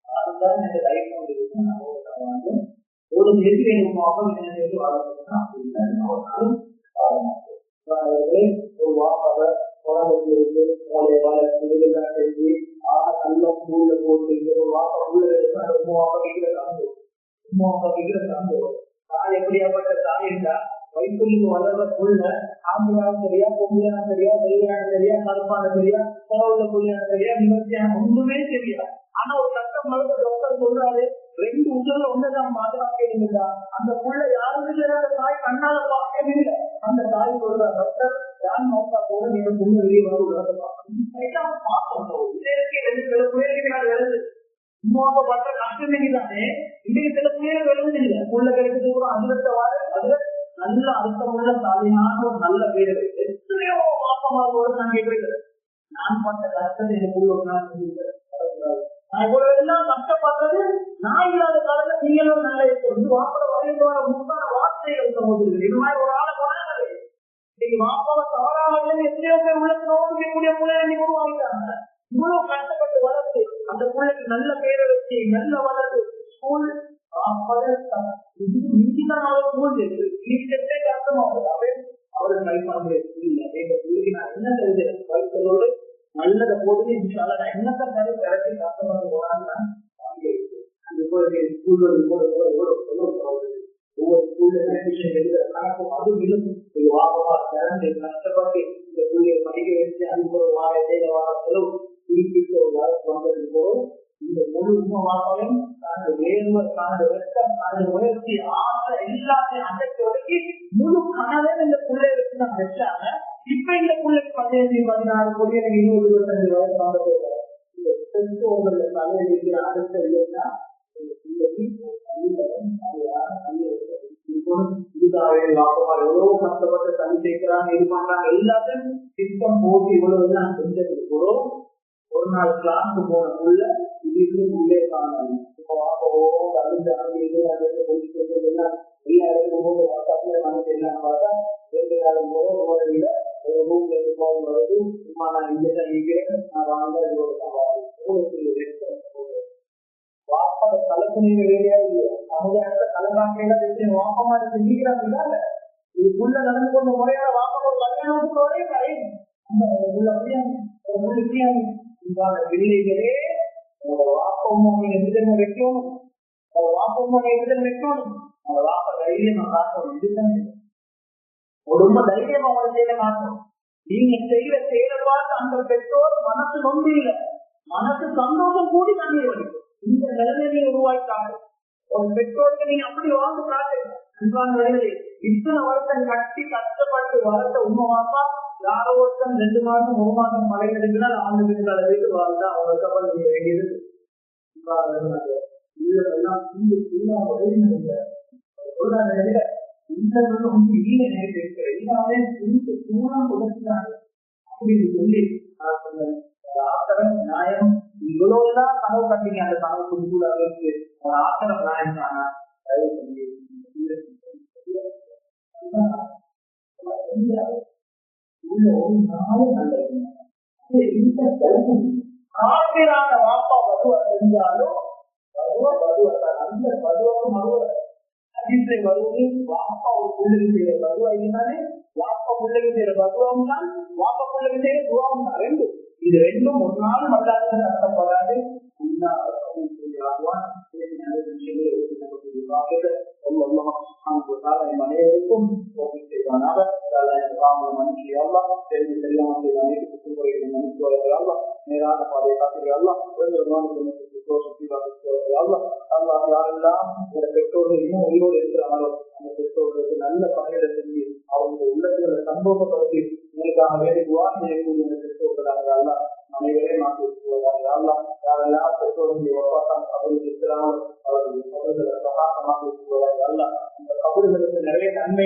அதுதான் எனக்கு லைஃப் ஒரு எதிர்ப்பு வளர்க்கணும் அப்படின்னு ஒரு வாப்பாக குழந்தைக்கு இருந்து உங்களுடைய வளர்ச்சி செஞ்சு நல்ல ஸ்கூல்ல போட்டு ஒரு வாப்பா உள்ள தாய் எப்படியாப்பட்ட தாய் இருந்தா வயிற்றுக்கு வளர்ற புள்ள ஆம்பளான சரியா, பொங்கலான சரியா, வெள்ளையான சரியா, கருப்பான சரியா, குறவுள்ள புள்ளியான சரியா, நிவர்த்தியான ஒன்றுமே தெரியா. ஆனா ஒரு கஷ்டம் மருந்து டாக்டர் சொல்றாரு, 2 உடல்ல ஒன்னதான் பாதுகாக்க இருந்தா அந்த புள்ள யாருமே அந்த தாய் கண்ணால பார்க்கவே இல்லை. அந்த தாய் சொல்ற டாக்டர் யார் நோக்கா கூட நீங்க புள்ள வெளியே வர உலகத்தை பார்க்கணும். இதற்கு 2 புயல்கள் வருது. இன்னொரு பட்ட கஷ்டம் தானே இன்னைக்கு சில புயல் விழுந்து இல்லை. புள்ள கிடைக்கிறது கூட அதிர்ஷ்ட வாழ அதுல நல்ல அர்த்தமுள்ள சாலையான ஒரு நல்ல பேர் எத்தனையோ வாப்பமாவோட நான் கேட்கிறேன். நான் பட்ட கஷ்டத்தை எனக்குள்ள ஒரு நாள் நான் இவ்வளவு எல்லாம் கஷ்டப்பட்டது நான் இல்லாத காலத்துல நீங்களும் நல்ல வாப்பட வரையோட முன்னான வார்த்தைகள் சொல்லுது. இது மாதிரி ஒரு ஆளை வராது. இன்னைக்கு வாப்பாவை தவறாக எத்தனையோ பேர் உள்ளத்துல ஓடிக்கக்கூடிய பிள்ளைங்க உருவாகிட்டாங்க. இவ்வளவு கஷ்டப்பட்டு வளர்த்து அந்த பிள்ளைக்கு நல்ல பேரை வச்சு நல்ல வளர்த்து ஸ்கூல் நல்லத போட்டு என்னத்தை கரெக்டி கஷ்டப்பட்டு போறாங்கன்னா ஒவ்வொரு ஸ்கூல்ல எழுதுற கணக்கும் அதுவும் இருக்கும். ஒரு வாப்பமா திறந்து கஷ்டப்பட்டு இந்த பிள்ளையை படிக்க வச்சு அதுக்கு ஒரு வார செலவு குறிப்பிட்ட ஒரு வேலைக்கு வந்தது போதும் இந்த முழு உண்மையாகவும் தனது வேர்வை, தனது வெட்டம், தனது முயற்சி, ஆசை எல்லாத்தையும் அடைச்சு ஒடுக்கி முழு கனவே இந்த பிள்ளைய வச்சு தான் வச்சாங்க. இப்ப இந்த பிள்ளைக்கு 15, 16 கோடி, எனக்கு 20, 25 வயசு வாங்க போகிறாங்க. இந்த பெற்றோர்கள் தலையில் இருக்கிற அடுத்த இல்லைன்னா எவ்வளவு கஷ்டப்பட்டு தனி சேர்க்கிறாங்க, இது பண்றாங்க, எல்லாத்தையும் திட்டம் போட்டு இவ்வளவு எல்லாம் செஞ்சது கூட ஒரு நாள் கிளாஸ் போனக்குள்ள இதுக்கு உள்ளே காணாங்க. எல்லா இடத்துக்கும் போது நமக்கு எல்லாம் பார்த்தா 2 நாள் போது ஒரு ரூம்ல இருந்து வருது. சும்மா நான் இங்கதான் இருக்கிறேன், நான் வாங்க வாப்பட கலப்புனீங்க வேலையா இல்லையா, சமுதாயத்தை கலந்தாக்கையில வாப்பமா செஞ்சுக்கிறாங்க. இதுக்குள்ள நடந்து கொண்ட முறையான வாப்பட ஒரு கல்யாணத்தோடய கரையும் பிள்ளைகளே வாப்பம் எந்த வைக்கணும். வாப்ப எதிர்த்து வைக்கணும். அவங்க வாப்ப தைரியமா காட்டணும். இதுதான் ரொம்ப தைரியமா அவங்க செய்ய காட்டணும். நீங்க செய்யற பார்த்து அந்த பெற்றோர் மனசு நொந்து இல்லை, மனசு சந்தோஷம் கூடி தண்ணீர் வலிக்கும். இந்த நிலைமையை உருவாக்கிட்டாங்க. ஒரு பெற்றோருக்கு நீங்க அப்படி வாழ்ந்து காட்டுங்க. இத்தனை வருஷம் கட்டி கஷ்டப்பட்டு வளர்த்த உண்மைவாப்பா யாரோ ஒருத்தன் 2 மாசம் 3 மாசம் மழை எடுக்குன்னா ஆண்டு வீட்டுல வீட்டு வாழ்ந்தா அவங்க கப்பல் செய்ய வேண்டியது. நியாயம் இவ்வளவுதான் கனவு கட்டிங்க. அந்த கனவு புதுக்குள்ள அளவுக்கு ஒரு ஆத்திரம் நியாயம் தானா? காப்பிரான வாப்பா பதுவா செஞ்சாலும் அந்த பதுவாக்கு மறுவ அதிசை வருவது வாப்பா ஒரு பிள்ளைக்கு செய்யற பதுவா இல்லைனாலே வாப்பா பிள்ளைக்கு செய்யற பதுவாவும் தான், வாப்பா பிள்ளைக்கு செய்யற துவாவும் தான். ரெண்டும் இது ரெண்டும் ஒரு நாள் மல்லாத நடத்தப்படாது. அனைவருக்கும் செய்வானாக மனுஷி எல்லாம் தெரிந்து தெரியாமல் நேரான பாதையை காட்டுகிறார்கள். யாரெல்லாம் இந்த பெற்றோர்கள் இன்னும் உயிரோடு இருக்கிறார்களோ அந்த பெற்றோர்களுக்கு நல்ல பணிகளை செஞ்சு அவங்க உள்ளத்துல சந்தோஷப்படுத்தி உங்களுக்காக வேலை செய்யக்கூடிய பெற்றோர்களாக அனைவரையும் மாற்றிவிடுவார்கள். யாரெல்லாம் பெற்றோர்களுடைய அவர்கள் இருக்கிறார்களோ அவர்கள் சகாசமாக இருக்கிறார்கள். இந்த கபறுகளுக்கு நிறைய நன்மை